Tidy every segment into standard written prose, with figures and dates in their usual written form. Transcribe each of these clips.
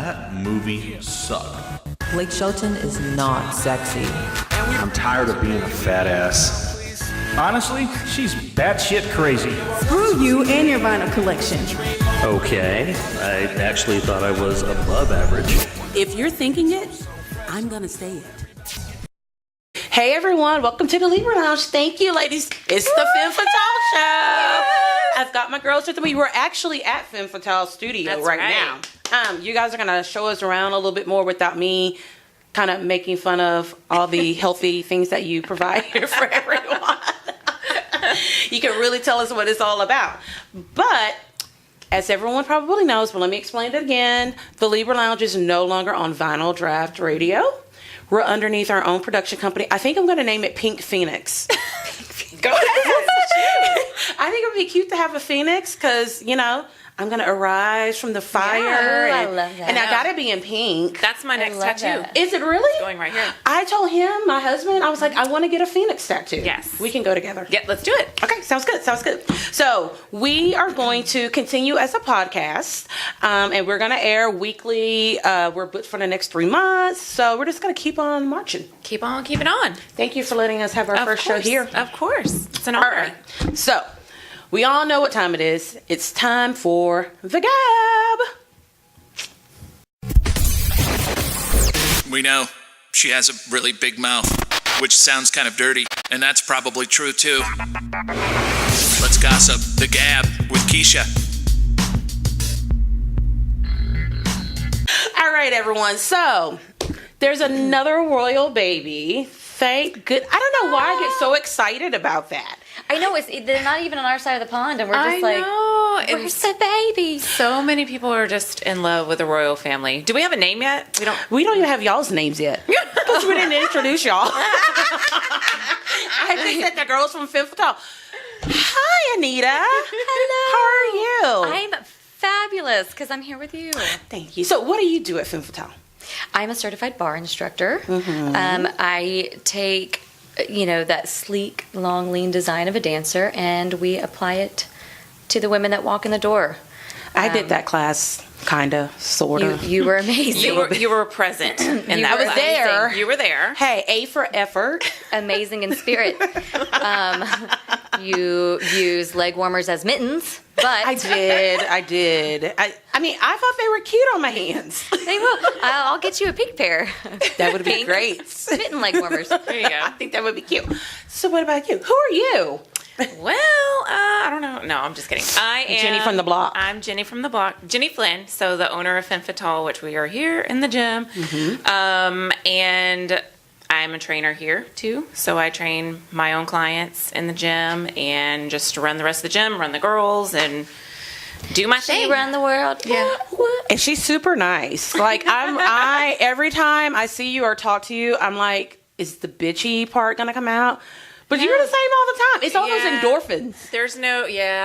that movie sucked. Blake Shelton is not sexy. I'm tired of being a fat ass. Honestly, she's batshit crazy. Screw you and your vinyl collection. Okay, I actually thought I was above average. If you're thinking it, I'm gonna say it. Hey everyone, welcome to the Libra Lounge. Thank you, ladies. It's the Femme Fitale show. I've got my girls with me. We're actually at Femme Fitale studio right now. You guys are gonna show us around a little bit more without me kind of making fun of all the healthy things that you provide here for everyone. You can really tell us what it's all about. But as everyone probably knows, but let me explain it again, the Libra Lounge is no longer on Vinyl Draft Radio. We're underneath our own production company. I think I'm going to name it Pink Phoenix. Go ahead. I think it would be cute to have a phoenix because, you know, I'm going to arise from the fire. Yeah, I love that. And I got to be in pink. That's my next tattoo. That. Is it really? It's going right here. I told him, my husband, I was like, I want to get a phoenix tattoo. Yes. We can go together. Yeah, let's do it. Okay, sounds good. So we are going to continue as a podcast, and we're going to air weekly. We're booked for the next 3 months, so we're just going to keep on marching. Keep on keeping on. Thank you for letting us have our first show here. Of course. It's an honor. All right. So we all know what time it is. It's time for the Gab. We know she has a really big mouth, which sounds kind of dirty, and that's probably true too. Let's gossip. The Gab with Keisha. All right, everyone. So there's another royal baby. Thank good. I don't know why I get so excited about that. I know they're not even on our side of the pond, and we're just where's the baby? So many people are just in love with the royal family. Do we have a name yet? We don't even have y'all's names yet because we didn't introduce y'all. I just said the girls from Femme Fitale. Hi, Anita. Hello. How are you? I'm fabulous because I'm here with you. Thank you. So, what do you do at Femme Fitale? I'm a certified bar instructor. Mm-hmm. I take, that sleek, long, lean design of a dancer, and we apply it to the women that walk in the door. I did that class, kind of, sort of. You were amazing. You were present. And I was there. You were there. Hey, A for effort. Amazing in spirit. You use leg warmers as mittens. But I did. I mean, I thought they were cute on my hands. They will. I'll get you a pink pair. That would be great. Mitten leg warmers. There you go. I think that would be cute. So what about you? Who are you? Well, I don't know. No, I'm just kidding. I am Jenny from the block. I'm Jenny from the block. Jenny Flynn, so the owner of Femme Fitale, which we are here in the gym. Mm-hmm. And I'm a trainer here too. So I train my own clients in the gym and just run the rest of the gym, run the girls, and do my thing. She run the world. Yeah. And she's super nice. Like I every time I see you or talk to you, I'm like, is the bitchy part gonna come out? But you're the same all the time. It's all those endorphins. I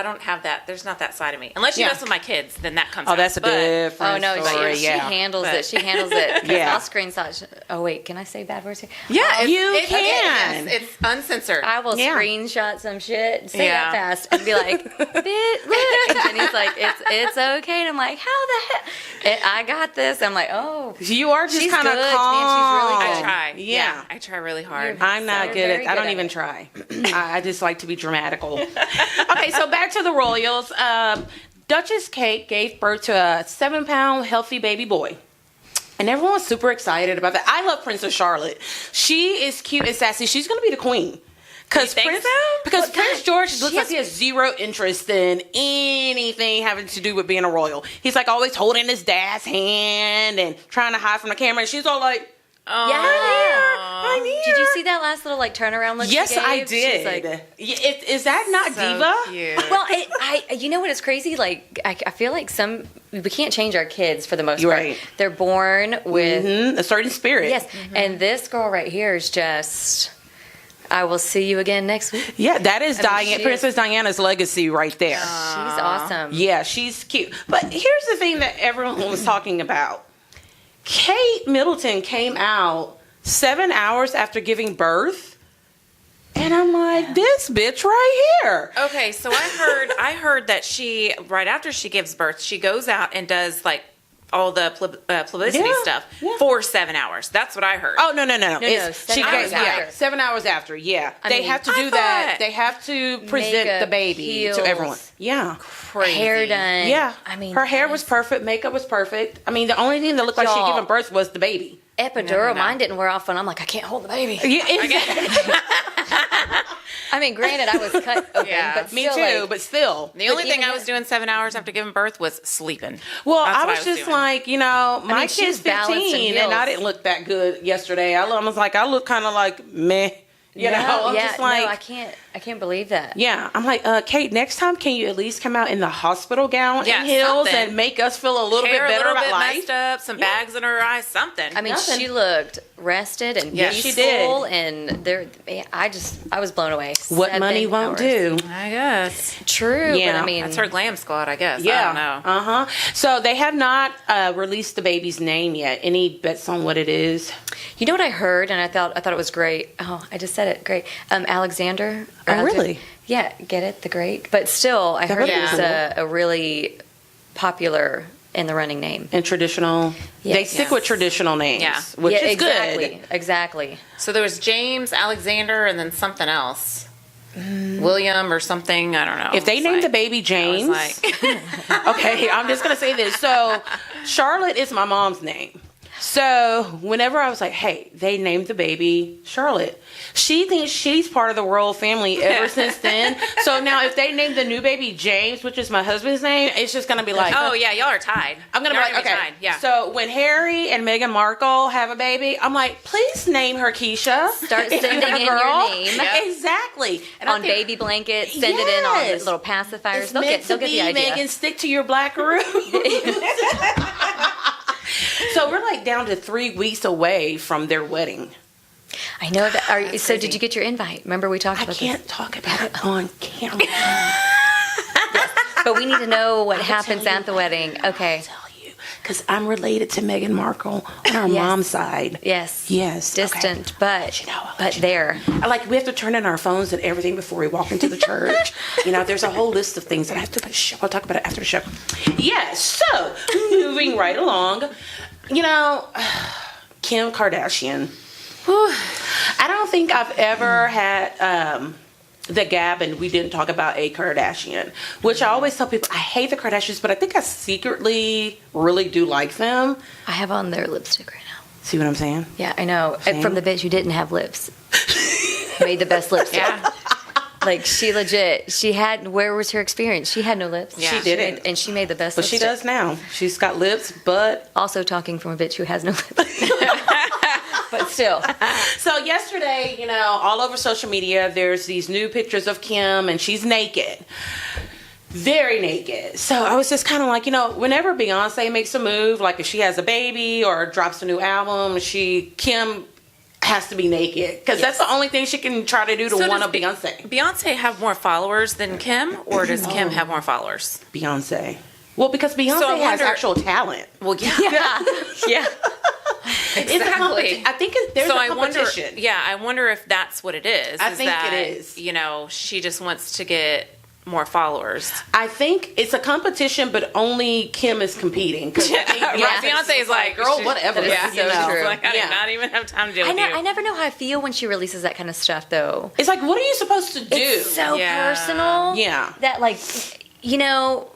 don't have that. There's not that side of me. Unless you mess with my kids, then that comes out. Oh, that's a different story. She handles it. She handles it. Yeah. I'll screenshot. Oh, wait. Can I say bad words here? Yeah, you can. It's uncensored. I will screenshot some shit, say that fast, and be like, look. And Jenny's like, it's okay. And I'm like, how the heck? I got this. I'm like, oh. You are just kind of calm. Man, she's really good. I try. Yeah. I try really hard. I'm not good at it. I don't even try. I just like to be dramatical. Okay, so back to the royals. Duchess Kate gave birth to a 7-pound healthy baby boy. And everyone's super excited about that. I love Princess Charlotte. She is cute and sassy. She's going to be the queen. Because Prince George looks like he has zero interest in anything having to do with being a royal. He's like always holding his dad's hand and trying to hide from the camera. And she's all like, I'm here. Did you see that last little turnaround look? Yes, she gave? I did. She's like, is that not so diva? Cute. Well, you know what is crazy? I feel like we can't change our kids for the most part. Right. They're born with a certain spirit. Yes, and this girl right here is just. I will see you again next week. Yeah, that is Princess Diana's legacy right there. She's awesome. Yeah, she's cute. But here's the thing that everyone was talking about. Kate Middleton came out 7 hours after giving birth, and I'm like, this bitch right here. Okay, so I heard that she right after she gives birth, she goes out and does all the publicity stuff for 7 hours. That's what I heard. Oh, no. No, 7 hours after. 7 hours after, yeah. I they mean, have to do that. They have to present makeup, the baby heels, to everyone. Yeah. Crazy. Hair done. Yeah. I mean, her hair was perfect. Makeup was perfect. I mean, the only thing that looked like she'd Y'all. given birth was the baby. Epidural, mine didn't wear off, and I'm like, I can't hold the baby. Yeah, exactly. I mean, granted, I was cut open, Yeah. but Me still, too, like, but still. The only thing even I was doing 7 hours after giving birth was sleeping. Well, That's I what was just doing. like, you know, my she's kid's balanced in 15, and I heels. didn't look that good yesterday. I was like, I look kind of like meh. You know, I'm yeah, just like, no, I can't believe that. yeah. I'm like, Kate, next time, can you at least come out in the hospital gown Yeah, and heels something. and make us feel a little Hair bit better a little about bit life? messed up, some bags in her eyes, something. I mean, Nothing. she looked rested and Yes, she peaceful, and there, I was blown away. What 7 money won't hours. do. I guess. True, Yeah. but I mean, That's her glam squad, I guess. Yeah. I don't know. So they have not released the baby's name yet. Any bets on what it is? you know what I heard, and I thought it was great. Oh, I just said it. Great, Alexander. Oh, really? Yeah, get it, the great. But still, I heard it was a really popular in the running name. And traditional. Yes. They stick with traditional names, Yeah. which is exactly, good. Exactly. So there was James, Alexander, and then something else. William or something. I don't know. If they It's named like- the baby I James, was like, okay, I'm just gonna say this. So Charlotte is my mom's name. So whenever I was like, hey, they named the baby Charlotte, she thinks she's part of the royal family ever since then. So now if they name the new baby James, which is my husband's name, it's just gonna be like, oh yeah, y'all are tied. I'm gonna Y'all be are like, okay. tied. Yeah. So when Harry and Meghan Markle have a baby, I'm like, please name her Keisha. Start If you sending have a in your girl. name. Yep. Exactly. And I On think baby blankets, send it in on Yes. little pacifiers. It's They'll meant get to the be, idea. Megan, stick to your black room. So we're like down to 3 weeks away from their wedding. I know that. So crazy. did you get your invite? Remember we talked I about can't talk about it on camera. this. But we need to know what happens tell you. at the wedding. Okay. Tell you, because I'm related to Meghan Markle on our Yes. mom's side. Yes. Yes. okay. Distant, but You know, I'll let but you there. I like we have to turn in our phones and everything before we walk into the church. You know, there's a whole list of things that I have to show. I'll talk about it after the show. Yes. So moving right along, you know, Kim Kardashian. I don't think I've ever had the gab and we didn't talk about a Kardashian, which I always tell people I hate the Kardashians, but I think I secretly really do like them. I have on their lipstick right now. See what I'm saying? Yeah, I know. See? From the bitch who didn't have lips. Made the best lipstick. Yeah. Like she legit, she had, where was her experience? She had no lips. Yeah. She didn't. And she made the best But she lipstick. does now. She's got lips, but Also talking from a bitch who has no lips. But still. so yesterday, you know, all over social media, there's these new pictures of Kim and she's naked. Very naked. So I was just kind of like, you know, whenever Beyonce makes a move, like if she has a baby or drops a new album, Kim has to be naked. Because that's the only thing she can try to do to So one does up Beyonce. Beyonce have more followers than Kim, or does Kim have more followers? Beyonce. Well, because Beyonce So I has wonder- actual talent. Well, yeah. Yeah. It's a Exactly. I think there's So a I wonder, competition. I wonder if that's what it is. I is think that, it is. You know, she just wants to get more followers. I think it's a competition, but only Kim is competing. 'Cause I think Right. Beyonce's Beyonce is like, girl, she- whatever. that is Yeah, so you know? true. Like, I Yeah. did not even have time to deal with you. I never know how I feel when she releases that kind of stuff, though. It's like, what are you supposed to do? It's so Yeah. personal. Yeah. That, like, you know,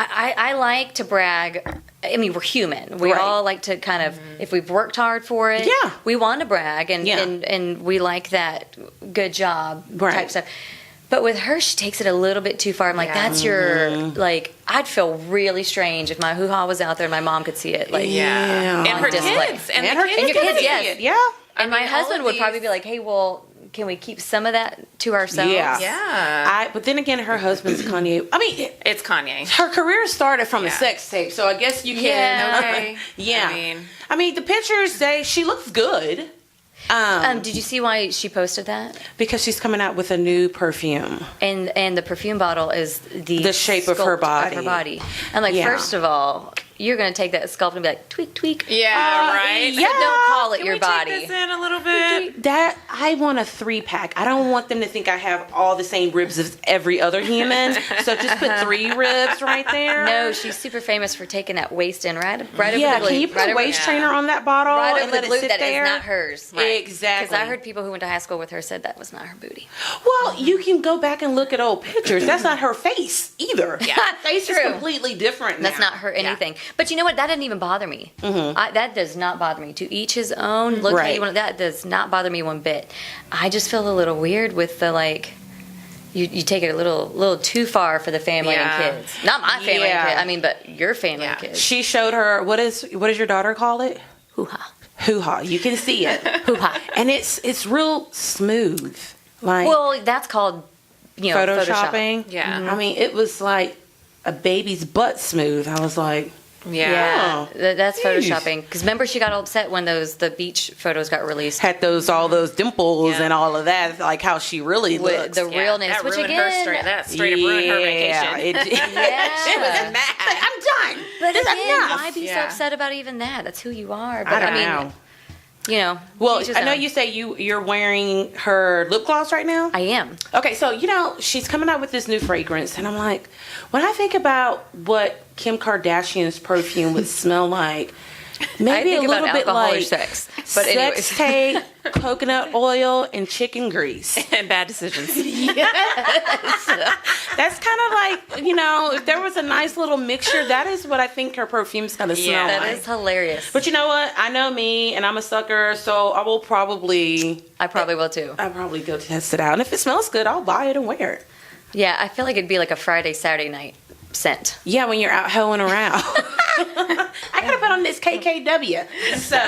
I like to brag. I mean, we're human. We Right. all like to kind of, if we've worked hard for it, Yeah. we want to brag, and, Yeah. and we like that good job Right. type stuff. But with her, she takes it a little bit too far. I'm like, that's your, like, I'd feel really strange if my hoo-ha was out there and my mom could see it. Like, Yeah. and her display. kids. And, And the her kids. And your can kids, see yes. it. Yeah. And my mean, all husband of would these- probably be like, hey, well, can we keep some of that to ourselves? Yeah. Yeah. But then again, her husband's Kanye. I mean, It's Kanye. her career started from a Yeah. sex tape, so I guess you can. Yeah. Okay. Yeah. I mean, the pictures say she looks good. Did you see why she posted that? Because she's coming out with a new perfume. And the perfume bottle is the The shape of her sculpt body. I'm like, Yeah. first of all, you're going to take that sculpt and be like, tweak, tweak. Yeah, right. Yeah. Don't call it Can your we body. Take this in a little bit. That I want a 3-pack. I don't want them to think I have all the same ribs as every other human. So just put 3 ribs right there. No, she's super famous for taking that waist in right over the Yeah, glute. can you put a waist trainer on that bottle right and over let the it glute sit that there? is not hers. Exactly. Because I heard people who went to high school with her said that was not her booty. Well, you can go back and look at old pictures. That's not her face either. Yeah, her face is true. completely different. That's now. not her anything. But you know what? That didn't even bother me. That does not bother me. To each his own. Look how you want. That does not bother me one bit. I just feel a little weird with the like. You take it a little too far for the family and kids. Not my family and kids. I mean, but your family and kids. She showed her what does your daughter call it? Hoo-ha. Hoo-ha. You can see it. Hoo-ha. And it's real smooth. Like Well, that's called photoshopping. Yeah. I mean, it was like a baby's butt smooth. I was like, Yeah, Oh. that's Jeez. photoshopping. Because remember, she got all upset when the beach photos got released. had all those dimples and all of that, like how she really With looks. the realness, that which ruined again, her straight up ruined her vacation. It did. She was mad. I'm done. But This is again, enough. why be so upset about even that? That's who you are. But I don't mean, know. you know. Well, each his I know own. you say you're wearing her lip gloss right now. I am. Okay, so she's coming out with this new fragrance, and I'm like, when I think about what Kim Kardashian's perfume would smell like, maybe a think little about bit alcohol or like sex. But anyways. sex tape, coconut oil, and chicken grease. And bad decisions. Yes. That's kind of like, if there was a nice little mixture, that is what I think her perfume's going to smell That like. is hilarious. But you know what? I know me, and I'm a sucker, so I probably will too. I'll probably go test it out. And if it smells good, I'll buy it and wear it. Yeah, I feel like it'd be like a Friday, Saturday night scent. Yeah, when you're out hoeing around. I gotta put on this KKW. So,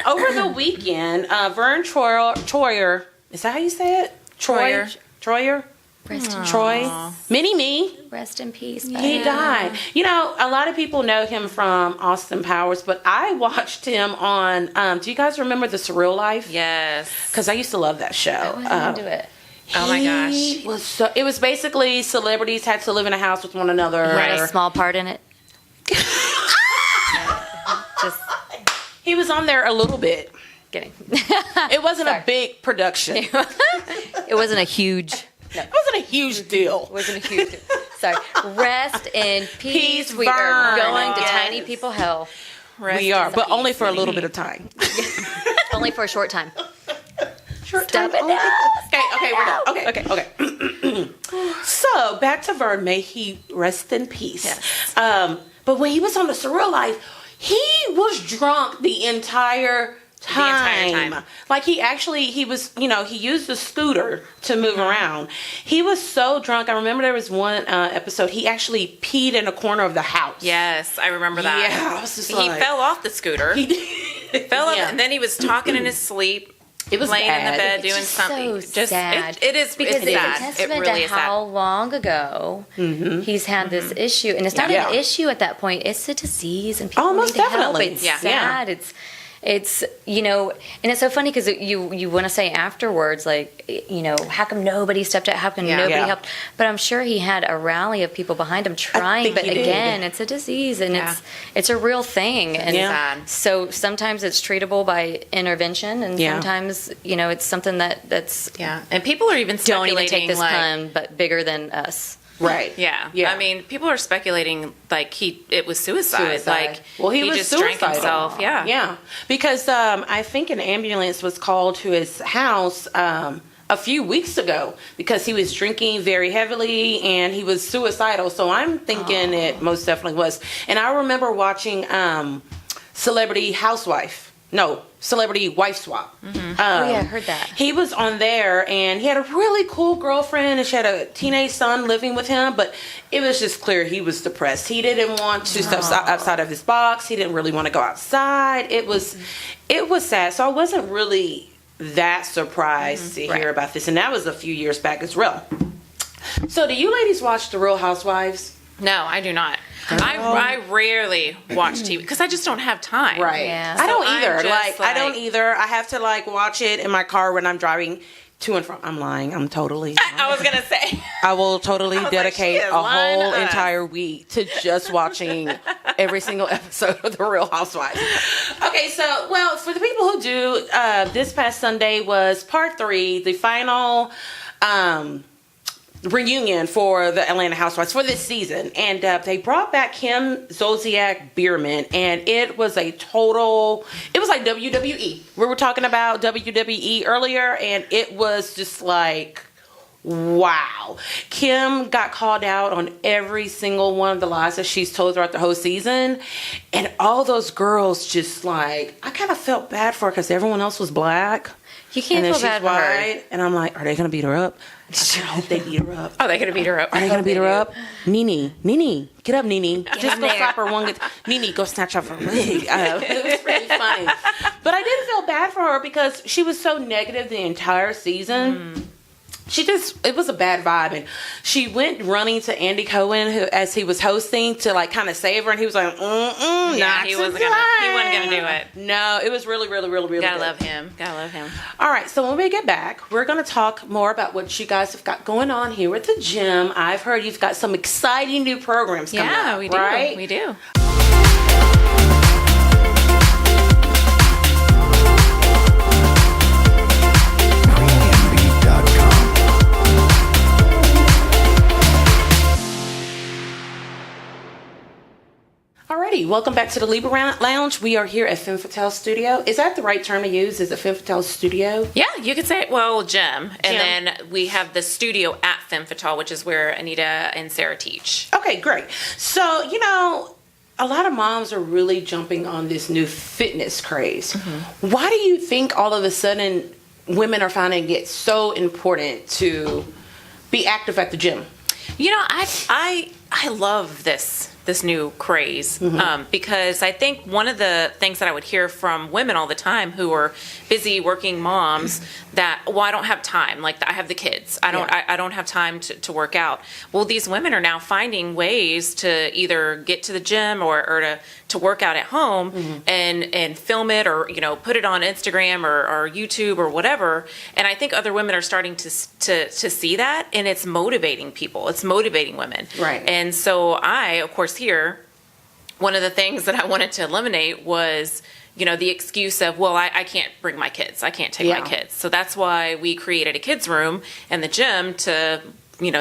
over the weekend, Vern Troyer, is that how you say it? Troyer? Troy? Mini-Me. Rest in peace. He died. A lot of people know him from Austin Powers, but I watched him on, do you guys remember The Surreal Life? Yes. Because I used to love that show. I wasn't into it. Oh my gosh. It was basically celebrities had to live in a house with one another. You had a small part in it. Just He was on there a little bit. kidding. It wasn't a big production. It wasn't a huge. No. It wasn't a huge deal. It wasn't a huge. Sorry. Rest in peace. We Vern. are going to Yes. tiny people hell. We are, but only for a little bit of time. Only for a short time. Short Stop time. it only. Okay. So back to Vern. May he rest in peace. Yes. But when he was on The Surreal Life, he was drunk the entire time. Like he was, he used the scooter to move around. He was so drunk. I remember there was one episode, he actually peed in a corner of the house. Yes, I remember that. Yeah, I was just He fell off the scooter. Fell off, Yeah. and then he was talking in his sleep. It was laying in the bad. bed doing It's something. so sad. It is because it's it's a sad. testament It really to is sad. how long ago he's had this issue, and it's not Yeah. an issue at that point. It's a disease, and people Oh, most need help. definitely. It's Yeah. sad. It's and it's so funny because you want to say afterwards, like, how come nobody stepped out? How come nobody helped? But I'm sure he had a rally of people behind him trying. think But he did. again, it's a disease, and it's a real thing. And sad. so sometimes it's treatable by intervention, and sometimes it's something that's Yeah, and people are even don't speculating even take this like, pun, but bigger than us. Right. Yeah. Yeah. I mean, people are speculating like it was suicide. Like, well, he was just drank suicidal. himself. Yeah. Yeah. Because I think an ambulance was called to his house a few weeks ago because he was drinking very heavily and he was suicidal. So I'm thinking it most definitely was. And I remember watching Celebrity Wife Swap. I heard that. He was on there and he had a really cool girlfriend and she had a teenage son living with him, but it was just clear he was depressed. He didn't want to step outside of his box. He didn't really want to go outside. It was sad. So I wasn't really that surprised to hear about this. And that was a few years back as well. So do you ladies watch The Real Housewives? No, I do not. I rarely watch TV because I just don't have time. Right. Yeah. I don't So I'm either. just I don't either. I have to watch it in my car when I'm driving to and from. I'm lying. I'm totally. I was gonna say. I will totally dedicate like, a whole entire week to just watching every single episode of The Real Housewives. Okay, so for the people who do, this past Sunday was part 3, the final reunion for the Atlanta Housewives for this season, and they brought back Kim Zolciak Biermann, and it was like WWE. We were talking about WWE earlier, and it was just like, wow. Kim got called out on every single one of the lies that she's told throughout the whole season, and all those girls just like, I kind of felt bad for her because everyone else was black. You can't feel bad for her. And I'm like, are they going to beat her up? I hope they beat her up. Oh, they're going to beat her up. Are they going to beat her up? Nene, get up, Nene. Just go slap her one. Nene, go snatch off her wig. It was pretty funny. But I didn't feel bad for her because she was so negative the entire season. It was a bad vibe, and she went running to Andy Cohen as he was hosting to like kind of save her, and he was like, he wasn't gonna do it. No, it was really, really, really, really Gotta good. love him. All right, so when we get back, we're gonna talk more about what you guys have got going on here at the gym. I've heard you've got some exciting new programs coming up. Yeah, we do. Right? We do. Alrighty, welcome back to the Libra Lounge. We are here at Femme Fitale Studio. Is that the right term to use? Is it Femme Fitale Studio? Yeah, you could say, gym. And then we have the studio at Femme Fitale, which is where Anita and Sarah teach. Okay, great. So, a lot of moms are really jumping on this new fitness craze. Mm-hmm. Why do you think all of a sudden women are finding it so important to be active at the gym? I love this new craze, because I think one of the things that I would hear from women all the time who are busy working moms that, I don't have time. Like, I have the kids. I don't have time to work out. Well, these women are now finding ways to either get to the gym or to work out at home and film it or, put it on Instagram or YouTube or whatever. And I think other women are starting to see that, and it's motivating people. It's motivating women. Right. And so I, of course, here, one of the things that I wanted to eliminate was, the excuse of, I can't bring my kids. I can't take my kids. So that's why we created a kids room in the gym to,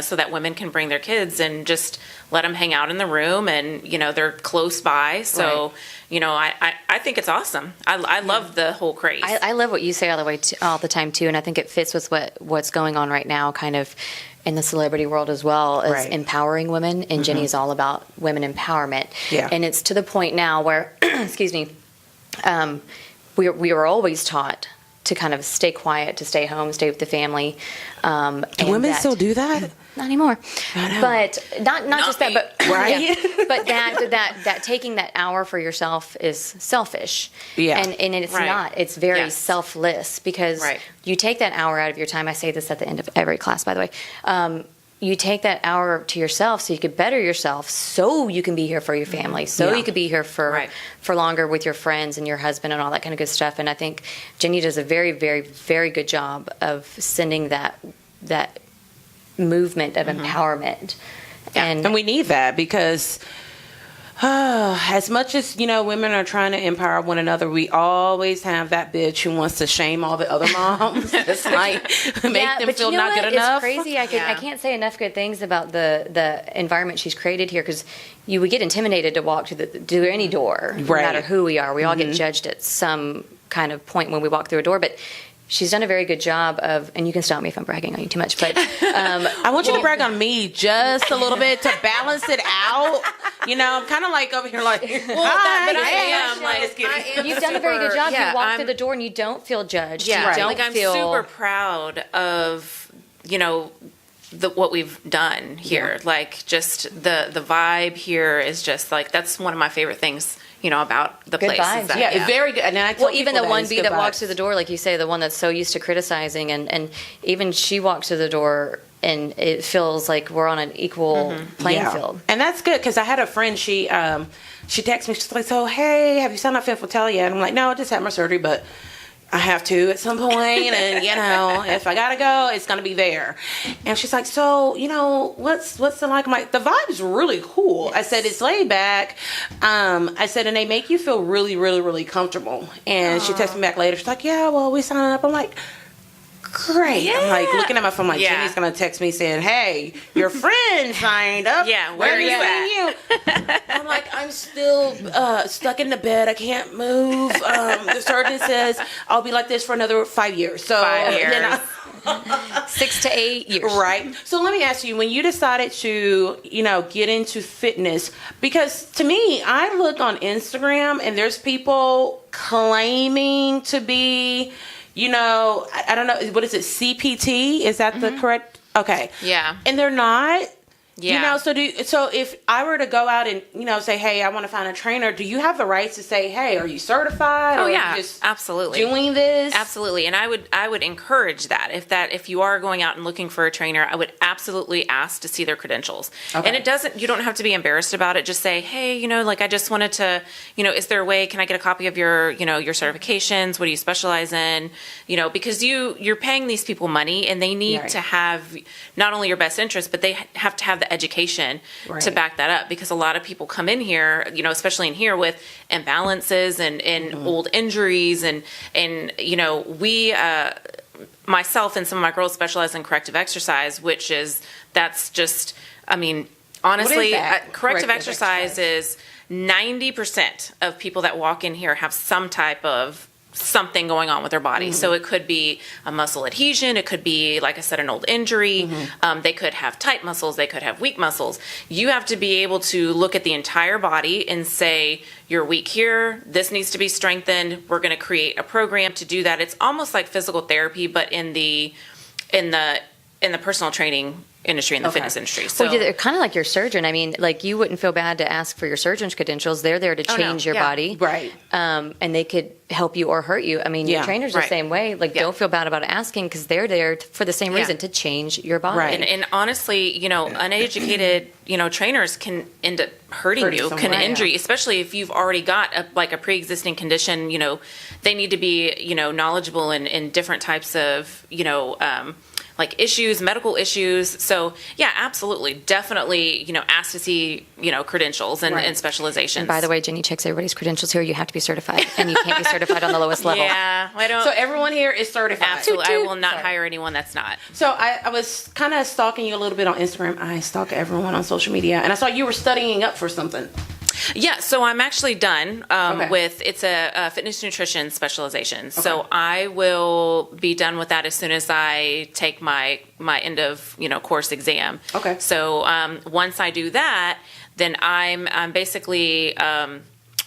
so that women can bring their kids and just let them hang out in the room, and, they're close by. So, I think it's awesome. I love the whole craze. I love what you say all the time too. And I think it fits with what's going on right now, kind of in the celebrity world as well, as empowering women. And Jenny is all about women empowerment. Yeah. And it's to the point now where, excuse me, we were always taught to kind of stay quiet, to stay home, stay with the family. Do women still do that? Not anymore. But not just that, but right. But that taking that hour for yourself is selfish. Yeah. And it's not. It's very selfless, because you take that hour out of your time. I say this at the end of every class, by the way. You take that hour to yourself so you could better yourself, so you can be here for your family, so you could be here for longer with your friends and your husband and all that kind of good stuff. And I think Jenny does a very, very, very good job of sending that movement of empowerment. And we need that, because as much as women are trying to empower one another, we always have that bitch who wants to shame all the other moms. It's like make them feel not good enough. It's crazy. I can't say enough good things about the environment she's created here, because you would get intimidated to walk to any door, no matter who we are. We all get judged at some kind of point when we walk through a door, but she's done a very good job of, and you can stop me if I'm bragging on you too much, but I want you to brag on me just a little bit to balance it out. I'm kind of like over here like, you've done a very good job. You walk through the door and you don't feel judged. Yeah, you don't I'm super proud of, what we've done here. Like, just the vibe here is just like, that's one of my favorite things, about the good place. Vibes. Very good. And I tell even the one bee that vibes. walks through the door, like you say, the one that's so used to criticizing, and even she walks through the door and it feels like we're on an equal playing field. And that's good, because I had a friend, she texted me, she's like, so, hey, have you signed up for Femme Fitale yet? And I'm like, no, I just had my surgery, but I have to at some point, and if I gotta go, it's gonna be there. And she's like, so what's it like? I'm like, the vibe's really cool. Yes. I said, it's laid back. I said, and they make you feel really, really, really comfortable. And she texted me back later. She's like, yeah, well, we signed up. I'm like, great. Yeah. I'm like looking at my phone, like, Jenny's gonna text me saying, hey, your friend signed up. Yeah, where are you at? I'm like, I'm still stuck in the bed. I can't move. The surgeon says I'll be like this for another 5 years. So 5 years. 6 to 8 years. Right. So let me ask you, when you decided to, get into fitness, because to me, I look on Instagram and there's people claiming to be, I don't know, what is it, CPT? Is that the correct? Okay. Yeah. And they're not. Yeah. So if I were to go out and, say, hey, I want to find a trainer, do you have the rights to say, hey, are you certified? Oh, or yeah, are you just absolutely. doing this? Absolutely. And I would encourage that. If you are going out and looking for a trainer, I would absolutely ask to see their credentials. Okay. And you don't have to be embarrassed about it. Just say, hey, I just wanted to, is there a way, can I get a copy of your certifications? What do you specialize in? Because you're paying these people money, and they need to have not only your best interest, but they have to have the education to back that up, because a lot of people come in here, especially in here, with imbalances and old injuries, and we myself and some of my girls specialize in corrective exercise, honestly, corrective exercise is 90% of people that walk in here have some type of something going on with their body. So it could be a muscle adhesion. It could be, like I said, an old injury. They could have tight muscles. They could have weak muscles. You have to be able to look at the entire body and say, you're weak here. This needs to be strengthened. We're going to create a program to do that. It's almost like physical therapy, but in the personal training industry, in the fitness industry. So they're kind of like your surgeon. I mean, like, you wouldn't feel bad to ask for your surgeon's credentials. They're there to change your body. Right. And they could help you or hurt you. I mean, your trainer's the same way. Like, don't feel bad about asking, because they're there for the same reason, to change your body. Right. And honestly, uneducated, trainers can end up hurting you, can injure you, especially if you've already got a pre-existing condition. They need to be, knowledgeable in different types of, issues, medical issues. So yeah, absolutely. Definitely, ask to see, credentials and specializations. And by the way, Jenny checks everybody's credentials here. You have to be certified, and you can't be certified on the lowest level. Yeah, I don't. So everyone here is certified. Absolutely. I will not hire anyone that's not. So I was kind of stalking you a little bit on Instagram. I stalk everyone on social media, and I saw you were studying up for something. Yeah, so I'm actually done with, it's a fitness nutrition specialization. Okay. So I will be done with that as soon as I take my end of, course exam. Okay. So once I do that, then I'm basically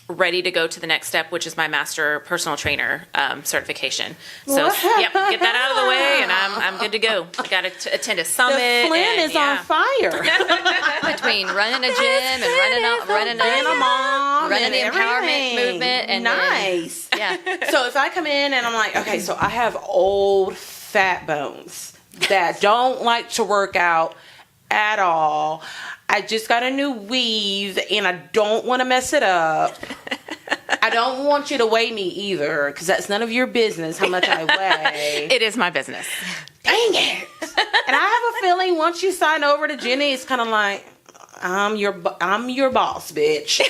ready to go to the next step, which is my master personal trainer certification. So get that out of the way, and I'm good to go. I got to attend a summit. The Flynn is on fire. Between running a gym and running the empowerment movement, and nice. So if I come in and I'm like, okay, so I have old fat bones that don't like to work out at all. I just got a new weave, and I don't want to mess it up. I don't want you to weigh me either, because that's none of your business how much I weigh. It is my business. Dang it. And I have a feeling once you sign over to Jenny, it's kind of like, I'm your boss, bitch,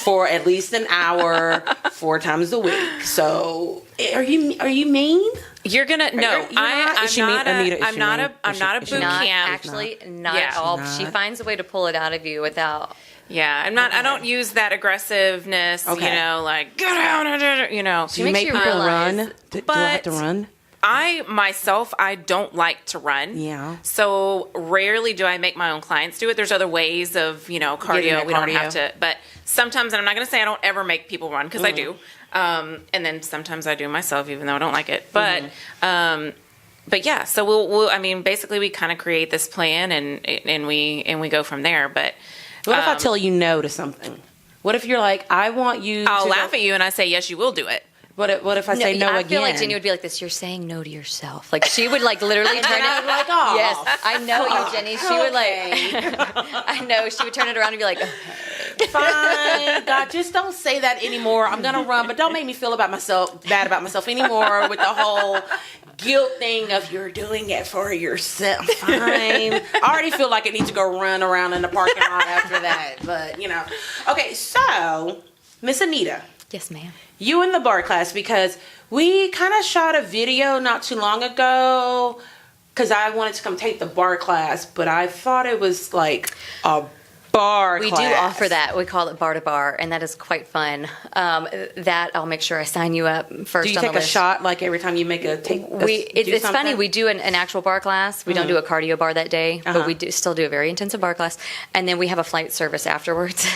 for at least an hour, 4 times a week. So, are you mean? You're gonna no. I'm not a boot camp. Actually, not at all. She finds a way to pull it out of you without. Yeah, I'm not. Okay. I don't use that aggressiveness. Okay. Like get out. So you make people run. Do I have to run? I don't like to run. Yeah. So rarely do I make my own clients do it. There's other ways of, cardio. We don't have to, but sometimes, and I'm not going to say I don't ever make people run, because I do. And then sometimes I do myself, even though I don't like it. But, but yeah, so we'll basically we kind of create this plan and we go from there. But what if I tell you no to something? What if you're like, I want you I'll laugh at you and I say, yes, you will do it. What if I say no again? I feel like Jenny would be like this. You're saying no to yourself. Like, she would literally turn it. Like, oh, yes, I know you, Jenny. She would I know she would turn it around and be like, fine. fine. God, just don't say that anymore. I'm gonna run, but don't make me feel bad about myself anymore with the whole guilt thing of you're doing it for yourself. Fine. I already feel like I need to go run around in the parking lot after that, but Okay, so Miss Anita. Yes, ma'am. You in the bar class, because we kind of shot a video not too long ago because I wanted to come take the bar class, but I thought it was like a bar We class. do offer that. We call it bar to bar, and that is quite fun. That I'll make sure I sign you up first. Do you on take the a list. shot like every time you make It's funny. We do an actual bar class. We don't do a cardio bar that day, but we still do a very intensive bar class, and then we have a flight service afterwards.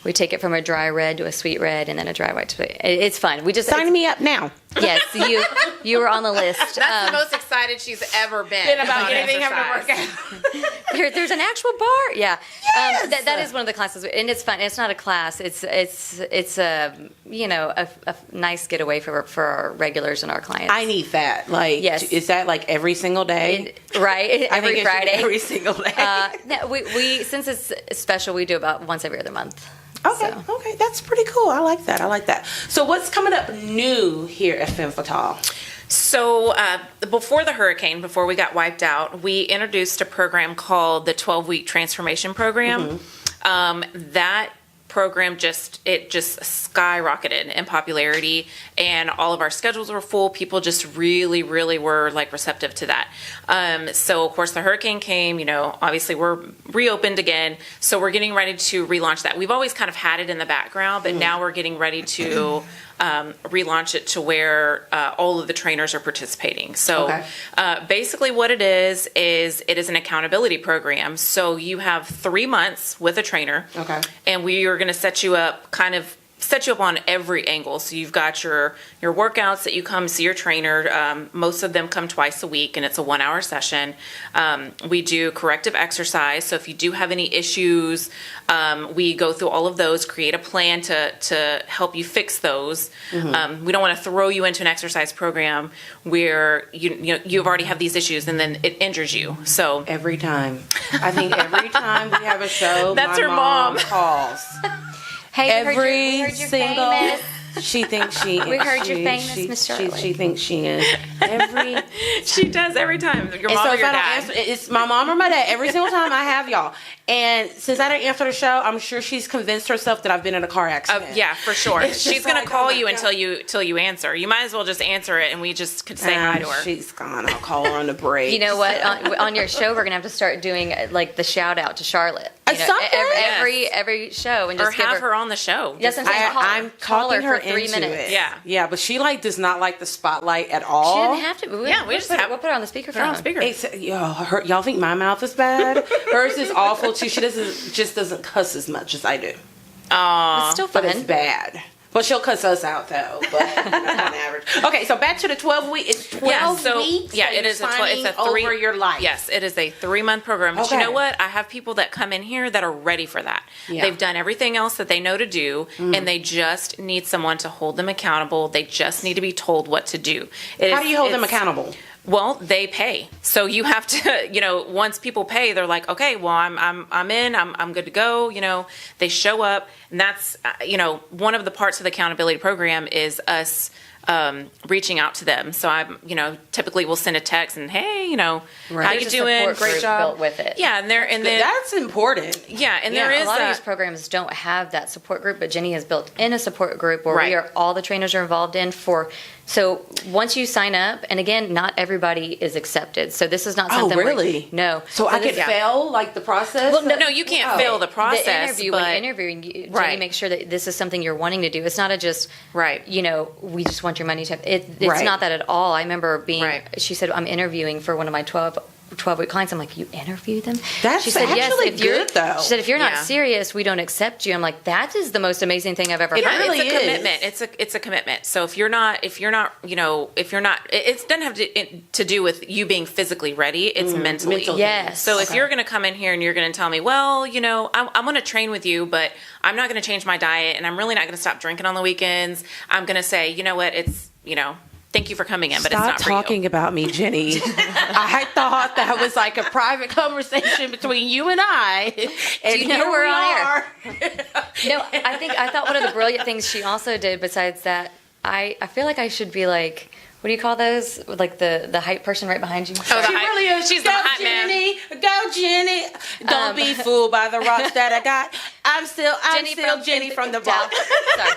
We take it from a dry red to a sweet red, and then a dry white to it's fun. We just Sign me up now. Yes, you were on the list. That's the most excited she's ever been about about anything exercise. having to work out. There's an actual bar. Yeah. Yes! That is one of the classes, and it's fun. It's not a class. It's a a nice getaway for our regulars and our clients. I need that. Like, Yes. is that like every single day? Right. I Every think it should be Friday. every single day. No, we since it's special, we do about once every other month. Okay, So. okay, that's pretty cool. I like that. So what's coming up new here at Femme Fitale? So before the hurricane, before we got wiped out, we introduced a program called the 12-week transformation program. That program just skyrocketed in popularity, and all of our schedules were full. People just really were like receptive to that. So of course the hurricane came, obviously we're reopened again, so we're getting ready to relaunch that. We've always kind of had it in the background, but now we're getting ready to relaunch it to where all of the trainers are participating. So basically what it is an accountability program. So you have 3 months with a trainer, and we are going to set you up on every angle. So you've got your workouts that you come see your trainer. Most of them come twice a week, and it's a 1-hour session. We do corrective exercise. So if you do have any issues, we go through all of those, create a plan to help you fix those. We don't want to throw you into an exercise program where you've already have these issues and then it injures you. So Every time. I think every time we have a show, That's my her mom. calls. Hey, Every we heard you're single. famous. She thinks she is. We heard you're famous, Miss Charlotte. She thinks she is. Every. she does every time. Your And mom so or if your I don't dad. answer, it's my mom or my dad. Every single time I have y'all. And since I didn't answer the show, I'm sure she's convinced herself that I've been in a car accident. Yeah, for sure. It's She's just gonna like, call oh my you God. until you answer. You might as well just answer it, and we just could say hi to her. She's gone. I'll call her on the break. You know what? On your show, we're gonna have to start doing like the shout out to Charlotte. Something? Every show, and Or just give have her on the show. Yes, I'm saying I'm call talking her for 3 into minutes. it. Yeah. Yeah, but she does not like the spotlight at all. She didn't have to. We just we'll put her on the speakerphone. Put her on speaker. Y'all think my mouth is bad? Hers is awful too. She doesn't cuss as much as I do. It's still But fun. it's bad. Well, she'll cuss us out though, but on average. Okay, so back to the 12 week. It's 12 weeks. Yeah, and it you're is it's signing a 3 over your life. Yes, it is a 3-month program. But you Okay. know what? I have people that come in here that are ready for that. Yeah. They've done everything else that they know to do, and they just need someone to hold them accountable. They just need to be told what to do. How do you hold them accountable? Well, they pay. So you have to, once people pay, they're like, okay, well, I'm in, I'm good to go. They show up, and that's, one of the parts of the accountability program is us reaching out to them. So typically we'll send a text and, hey, how There's you a doing? support Great group job. built with it. Yeah, and then That's important. yeah, and Yeah, there A is lot of these programs don't have that support group, but Jenny has built in a support group where all the trainers are involved in so once you sign up, and again, not everybody is accepted. So this is not something really? No. So I could fail like the process? Well, no, you can't fail the process. The interview, but when interviewing, Jenny Right. makes sure that this is something you're wanting to do. It's not just, Right. we just want your money to it's Right. not that at all. I remember being, Right. she said, I'm interviewing for one of my 12-week clients. I'm like, you interview them? That's she said, actually if you're, good, though. She said, if you're not Yeah. serious, we don't accept you. I'm like, that is the most amazing thing I've ever It heard. really it's a is. commitment. It's a commitment. So if you're not, it doesn't have to do with you being physically ready. It's mentally. Yes. So if you're going to come in here and you're going to tell me, well, I'm going to train with you, but I'm not going to change my diet, and I'm really not going to stop drinking on the weekends. I'm going to say, you know what, thank you for coming in, but it's not for you. Stop talking about me, Jenny. I thought that was like a private conversation between you and I. And you know here we're we on are. No, I thought one of the brilliant things she also did besides that, I feel like I should be like, what do you call those? Like the hype person right behind you. Oh, She really is. She's Go, the hype man. Jenny. Go, Jenny. Don't be fooled by the rocks that I got. I'm still Jenny from the block. Sorry.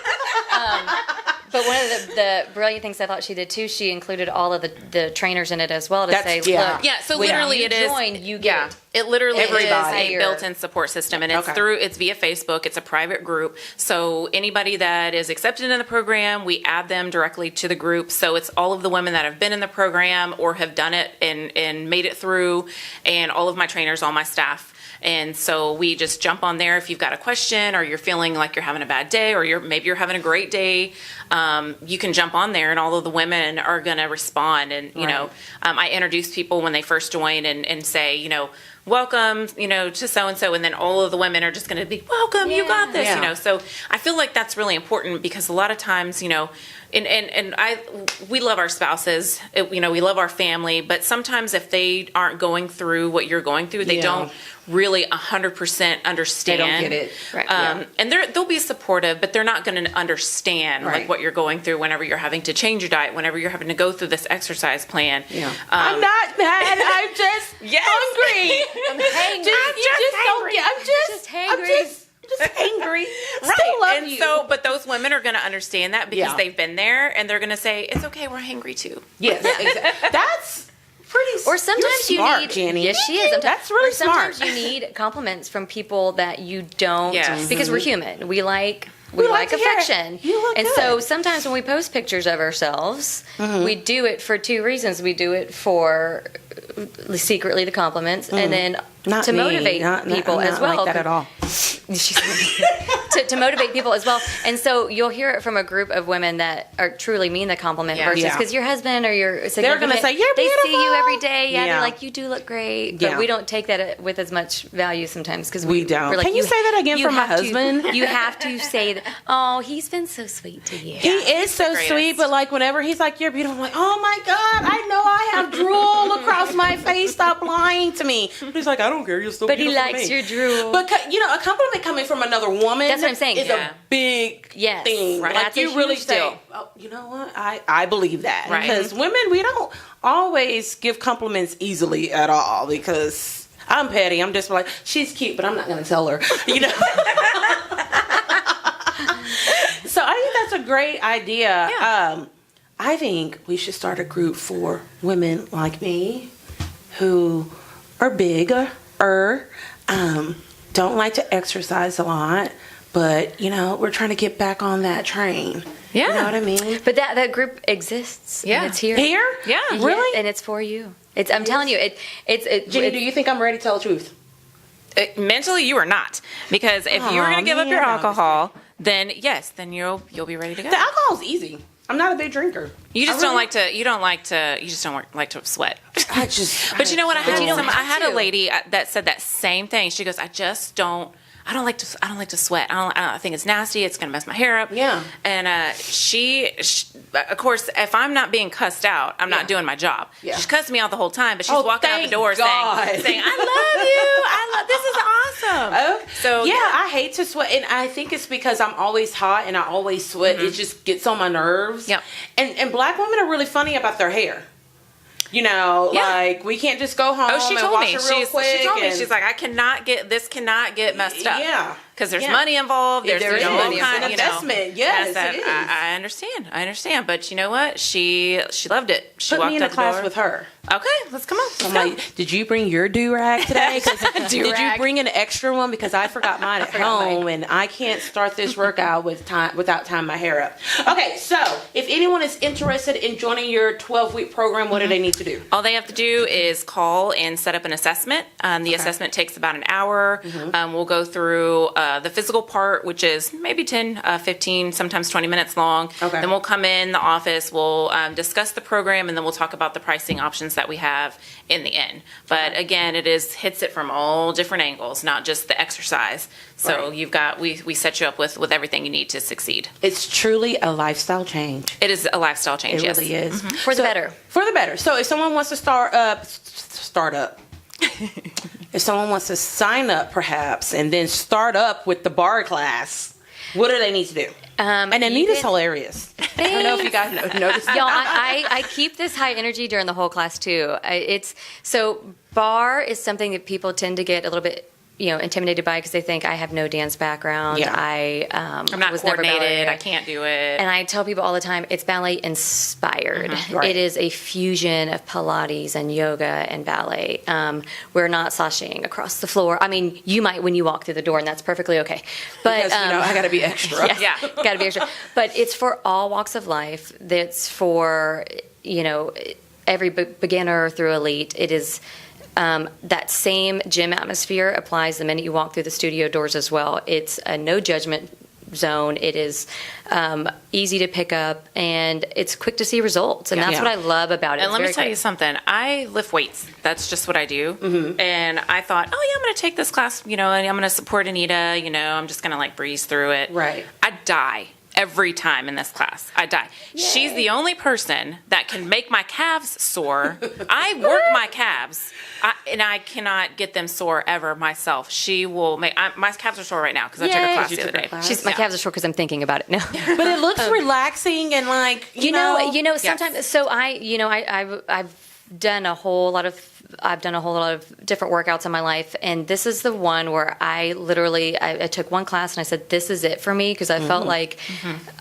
But one of the brilliant things I thought she did too, she included all of the trainers in it as well to say, look, yeah. So literally, you it is. join, you get it literally everybody. is a built-in support system, and it's via Facebook. It's a private group, so anybody that is accepted in the program, we add them directly to the group. So it's all of the women that have been in the program or have done it and made it through, and all of my trainers, all my staff. And so we just jump on there if you've got a question or you're feeling like you're having a bad day or maybe you're having a great day. You can jump on there and all of the women are going to respond. And, you know, I introduce people when they first join and say, you know, welcome, you know, to so-and-so. And then all of the women are just going to be, welcome, you got this, you know. So I feel like that's really important because a lot of times, you know, we love our spouses, you know, we love our family, but sometimes if they aren't going through what you're going through, they don't really 100% understand. They don't get it. Right. And they'll be supportive, but they're not going to understand like what you're going through whenever you're having to change your diet, whenever you're having to go through this exercise plan. Yeah. I'm not mad. I'm just hungry. I'm hangry. I'm just angry. Right. Still love and you. so, but those women are going to understand that because they've been there, and they're going to say, "It's okay, we're hangry too." Yes, exactly. That's pretty. Or sometimes you're smart, you need, Jenny. Yes, she is. That's really sometimes smart. you need compliments from people that you don't, Yes. because we're human. We like like to affection. hear it. You look and good. so sometimes when we post pictures of ourselves, we do it for two reasons. We do it for secretly the compliments, and then to motivate people as well. Not like that at all. to motivate people as well. And so you'll hear it from a group of women that are truly mean the compliment versus because your husband or your they're going to say, you're beautiful. They see you every day. They're like, you do look great. But we don't take that with as much value sometimes because we don't. We're like, Can you say that again for my husband? You have to say that. Oh, he's been so sweet to you. He is so sweet, but like whenever he's like, you're beautiful, I'm like, oh my God, I know I have drool across my face. Stop lying to me. But he's like, I don't care. You're still but beautiful. But he likes your drool. But you know, a compliment coming from another woman. That's what I'm saying. Is a big thing. Right. Like That's you really say, oh, you know what? I believe that because women, we don't always give compliments easily at all because I'm petty. I'm just like, she's cute, but I'm not going to tell her. You know. So I think that's a great idea. Yeah. I think we should start a group for women like me who are bigger, don't like to exercise a lot, but, you know, we're trying to get back on that train. Yeah. You know what I mean? But that group exists. Yeah. And it's here. Here? Yeah. Really? And it's for you. I'm telling you, Jenny, do you think I'm ready to tell the truth? Mentally, you are not. Because if you were going to give up your alcohol, then yes, then you'll be ready to go. The alcohol's easy. I'm not a big drinker. You just don't like to sweat. But you know what? I had a lady that said that same thing. She goes, I don't like to sweat. I think it's nasty. It's going to mess my hair up. Yeah. And she, of course, if I'm not being cussed out, I'm not doing my job. Yeah. She's cussed me out the whole time, but she's walking out the door saying, I love you. This is awesome. Okay. So I hate to sweat, and I think it's because I'm always hot and I always sweat. It just gets on my nerves. Yeah. And black women are really funny about their hair. You know, like we can't just go home she and told wash me. it real quick. She told me, she's like, this cannot get messed up. Yeah. Because there's money involved. There's money. It's an investment. Yes, it is. I understand. But you know what? She loved it. She Put walked me in a class with her. Okay, let's come on. I'm like, did you bring your do-rag today? Did you bring an extra one? Because I forgot mine at home, and I can't start this workout without tying my hair up. Okay, so if anyone is interested in joining your 12-week program, what do they need to do? All they have to do is call and set up an assessment. The assessment takes about an hour. We'll go through the physical part, which is maybe 10, 15, sometimes 20 minutes long. Okay. Then we'll come in the office, we'll discuss the program, and then we'll talk about the pricing options that we have in the end. But again, hits it from all different angles, not just the exercise. So you've got, we set you up with everything you need to succeed. It's truly a lifestyle change. It is a lifestyle change, It yes. really is. For the better. For the better. So if someone wants to start up, if someone wants to sign up perhaps and then start up with the bar class, what do they need to do? And Anita's hilarious. I don't know if you guys noticed. Y'all, I keep this high energy during the whole class too. So bar is something that people tend to get a little bit, intimidated by because they think I have no dance background. Yeah. I'm not was never coordinated. ballet. I can't do it. And I tell people all the time, it's ballet inspired. Right. It is a fusion of Pilates and yoga and ballet. We're not sashaying across the floor. I mean, you might when you walk through the door, and that's perfectly okay. But Because, I got to be extra. Yeah. got to be extra. But it's for all walks of life. That's for every beginner through elite. It is. That same gym atmosphere applies the minute you walk through the studio doors as well. It's a no judgment zone. It is easy to pick up, and it's quick to see results. And that's what I love about it. And let me tell you something. I lift weights. That's just what I do. Mm-hmm. And I thought, I'm going to take this class, and I'm going to support Anita. I'm just going to breeze through it. Right. I die every time in this class. I die. Yay. She's the only person that can make my calves sore. I work my calves, and I cannot get them sore ever myself. She will make my calves are sore right now because I took her class the other day. My calves are sore because I'm thinking about it now. But it looks relaxing and you know sometimes. Yes. So I've done a whole lot of different workouts in my life, and this is the one where I took one class and I said, this is it for me, because I felt like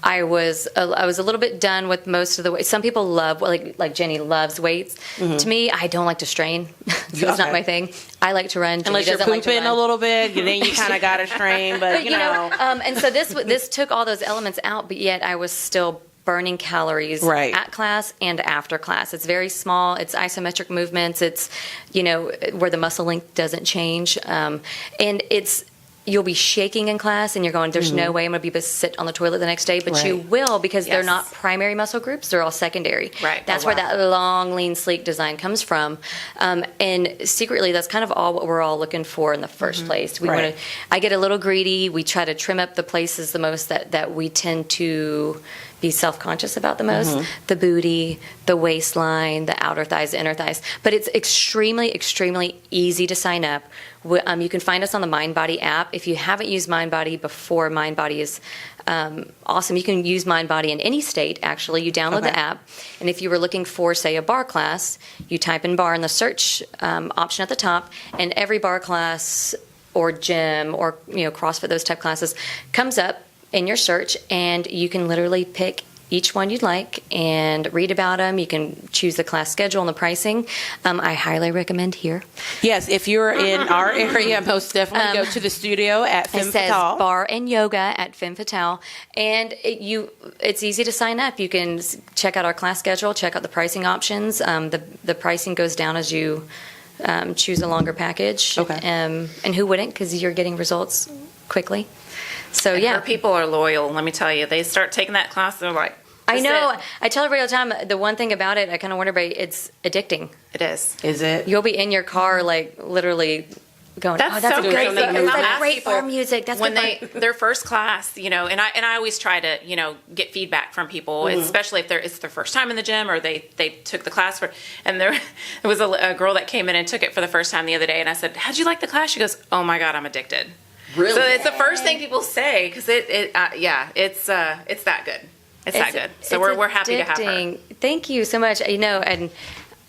I was a little bit done with most of the weights. Some people love, like Jenny loves weights. To me, I don't like to strain. So it's not my thing. I like to run. Unless you're pooping a little bit, then you kind of got to strain, but you know. And so this took all those elements out, but yet I was still burning calories at class and after class. It's very small. It's isometric movements. It's, where the muscle length doesn't change. And you'll be shaking in class and you're going, there's no way I'm going to be able to sit on the toilet the next day, but you will, because they're not primary muscle groups. They're all secondary. Right. That's where that long, lean, sleek design comes from. And secretly, that's kind of all what we're all looking for in the first place. I get a little greedy. We try to trim up the places the most that we tend to be self-conscious about the most. The booty, the waistline, the outer thighs, the inner thighs. But it's extremely, extremely easy to sign up. You can find us on the MindBody app. If you haven't used MindBody before, MindBody is awesome. You can use MindBody in any state, actually. You download the app, and if you were looking for, say, a bar class, you type in bar in the search option at the top, and every bar class or gym or CrossFit, those type classes, comes up in your search, and you can literally pick each one you'd like and read about them. You can choose the class schedule and the pricing. I highly recommend here. Yes, if you're in our area, most definitely go to the studio at Femme Fitale. It says bar and yoga at Femme Fitale, and it's easy to sign up. You can check out our class schedule, check out the pricing options. The pricing goes down as you choose a longer package. Okay. And who wouldn't? Because you're getting results quickly. So Her people are loyal. Let me tell you, they start taking that class, they're like, I know. I tell everybody all the time, the one thing about it, I kind of wonder, it's addicting. It is. Is it? You'll be in your car, literally going, that's a so great crazy. song. Because It's I'll like ask great people farm music. That's when good their first class, and I always try to, get feedback from people, especially if it's their first time in the gym or they took the class and there was a girl that came in and took it for the first time the other day, and I said, how'd you like the class? She goes, oh my God, I'm addicted. Really? So it's the first thing people say, because it's that good. It's that good. So we're happy to have her. Thank you so much. And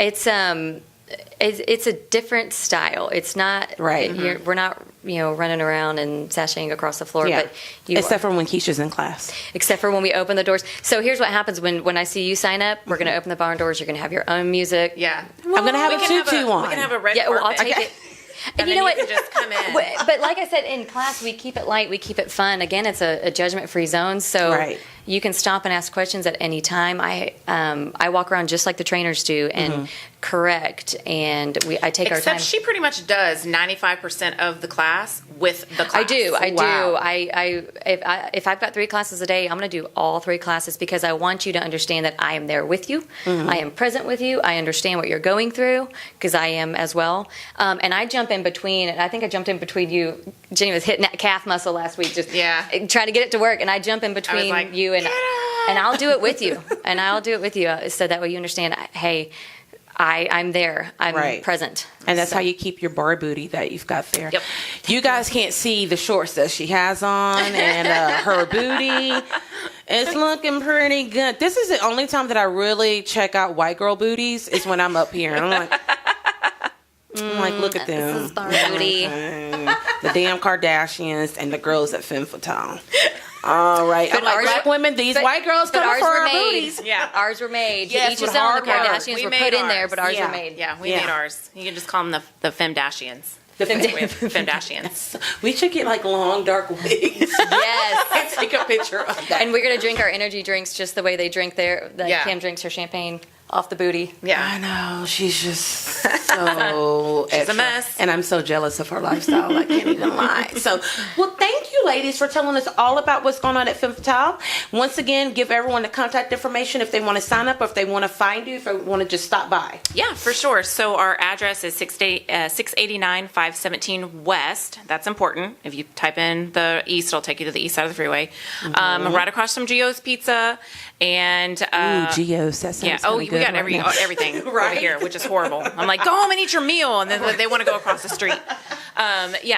it's a different style. It's not right. We're not running around and sashaying across the floor. Yeah. But except for when Keisha's in class. Except for when we open the doors. So here's what happens when I see you sign up. We're going to open the barn doors. You're going to have your own music. Yeah. I'm going to have a tutu on. We can have a red carpet. I'll take it. And you know what? You can just come in. But like I said, in class, we keep it light. We keep it fun. Again, it's a judgment-free zone, so you can stop and ask questions at any time. I walk around just like the trainers do and correct, and I take our time. Except she pretty much does 95% of the class with the class. I do. If I've got 3 classes a day, I'm going to do all 3 classes because I want you to understand that I am there with you. Mm-hmm. I am present with you. I understand what you're going through because I am as well. And I jump in between. I think I jumped in between you. Jenny was hitting that calf muscle last week, just trying to get it to work, and I jump in between you and I'll do it with you. So that way you understand. Hey. I'm there. I'm present. And that's how you keep your bar booty that you've got there. Yep. You guys can't see the shorts that she has on and her booty. It's looking pretty good. This is the only time that I really check out white girl booties is when I'm up here. And I'm like, look at them. This is bar booty. The damn Kardashians and the girls at Femme Fitale. All right. But I'm like, black women, these white girls come for our booties. Yeah. Ours were made. Yes, each his own. The Kardashians were put in there, but ours were made. Yeah, we made ours. You can just call them the Femdashians. The Femdashians. We should get like long dark wigs. Yes. And take a picture of that. And we're going to drink our energy drinks just the way they drink Kim drinks her champagne off the booty. Yeah. I know. She's just so She's a mess. And I'm so jealous of her lifestyle. I can't even lie. So, well, thank you, ladies, for telling us all about what's going on at Femme Fitale. Once again, give everyone the contact information if they want to sign up or if they want to find you, if they want to just stop by. Yeah, for sure. So our address is 689 517 West. That's important. If you type in the east, it'll take you to the east side of the freeway. Mm-hmm. Right across from Gio's Pizza. And Gio's. That sounds we got everything over here, which is horrible. I'm like, go home and eat your meal, and then they want to go across the street.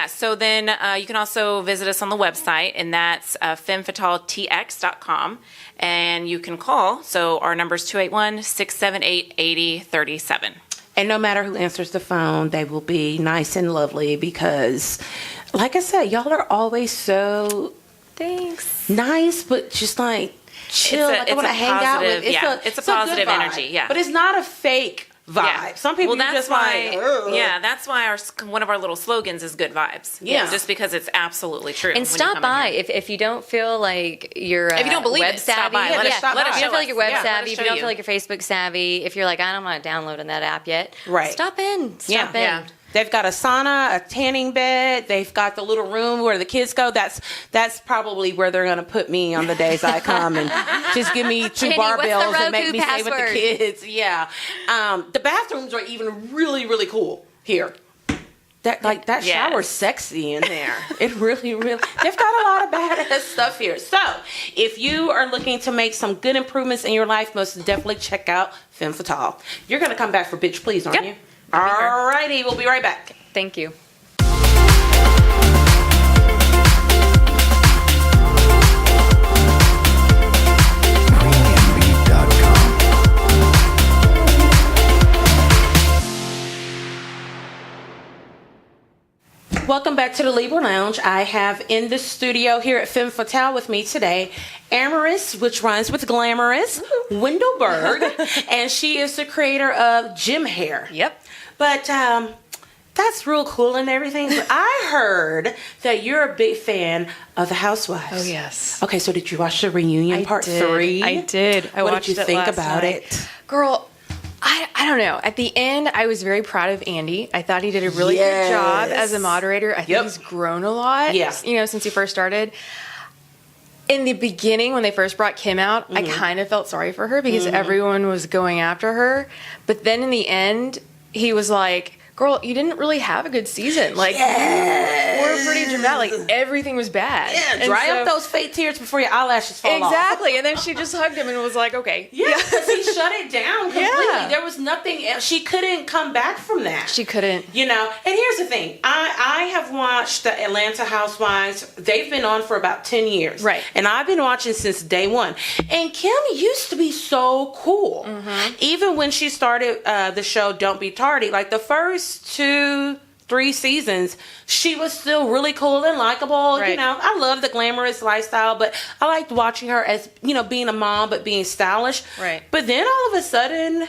So then you can also visit us on the website, and that's femmefitaletx.com, and you can call. So our number is 281-678-8037. And no matter who answers the phone, they will be nice and lovely because, like I said, y'all are always so nice, but just like chill. I want to hang out with. It's a positive energy. Yeah, but it's not a fake vibe. Yeah. Some people that's why. That's why one of our little slogans is good vibes. Yeah, just because it's absolutely true. And stop by if you don't feel like you're if you don't believe web it, savvy. Stop by. Let us if you don't feel like you're web savvy, if you don't you. feel like you're Facebook savvy, if you're like I'm not downloading that app yet, stop in. Stop in. Yeah. They've got a sauna, a tanning bed. They've got the little room where the kids go. That's probably where they're going to put me on the days I come and just give me 2 barbells and make me stay with the kids. Yeah. The bathrooms are even really, really cool here. That shower's sexy in there. It really, really. They've got a lot of badass stuff here. So if you are looking to make some good improvements in your life, most definitely check out Femme Fitale. You're going to come back for Bitch Please, aren't you? All righty, we'll be right back. Thank you. Welcome back to the Libra Lounge. I have in the studio here at Femme Fitale with me today Ameras, which rhymes with glamorous, Wendelburg, and she is the creator of Gym Hair. Yep. But that's real cool and everything. But I heard that you're a big fan of The Housewives. Oh, yes. Okay, so did you watch the reunion part 3? I did. What did you think about it? Girl, I don't know. At the end, I was very proud of Andy. I thought he did a really good job as a moderator. I think he's grown a lot, since he first started. In the beginning, when they first brought Kim out, I kind of felt sorry for her because everyone was going after her. But then in the end, he was like, girl, you didn't really have a good season. Like, we're pretty dramatic. Like, everything was bad. Yeah, dry up those fake tears before your eyelashes fall off. Exactly. And then she just hugged him and was like, okay. Yeah, because he shut it down completely. Yeah. There was nothing else. She couldn't come back from that. She couldn't. You know, and here's the thing. I have watched the Atlanta Housewives. They've been on for about 10 years. Right. And I've been watching since day one. And Kim used to be so cool. Even when she started the show Don't Be Tardy, like the first 2-3 seasons, she was still really cool and likable. Right. You know, I love the glamorous lifestyle, but I liked watching her as, being a mom, but being stylish. Right. But then all of a sudden,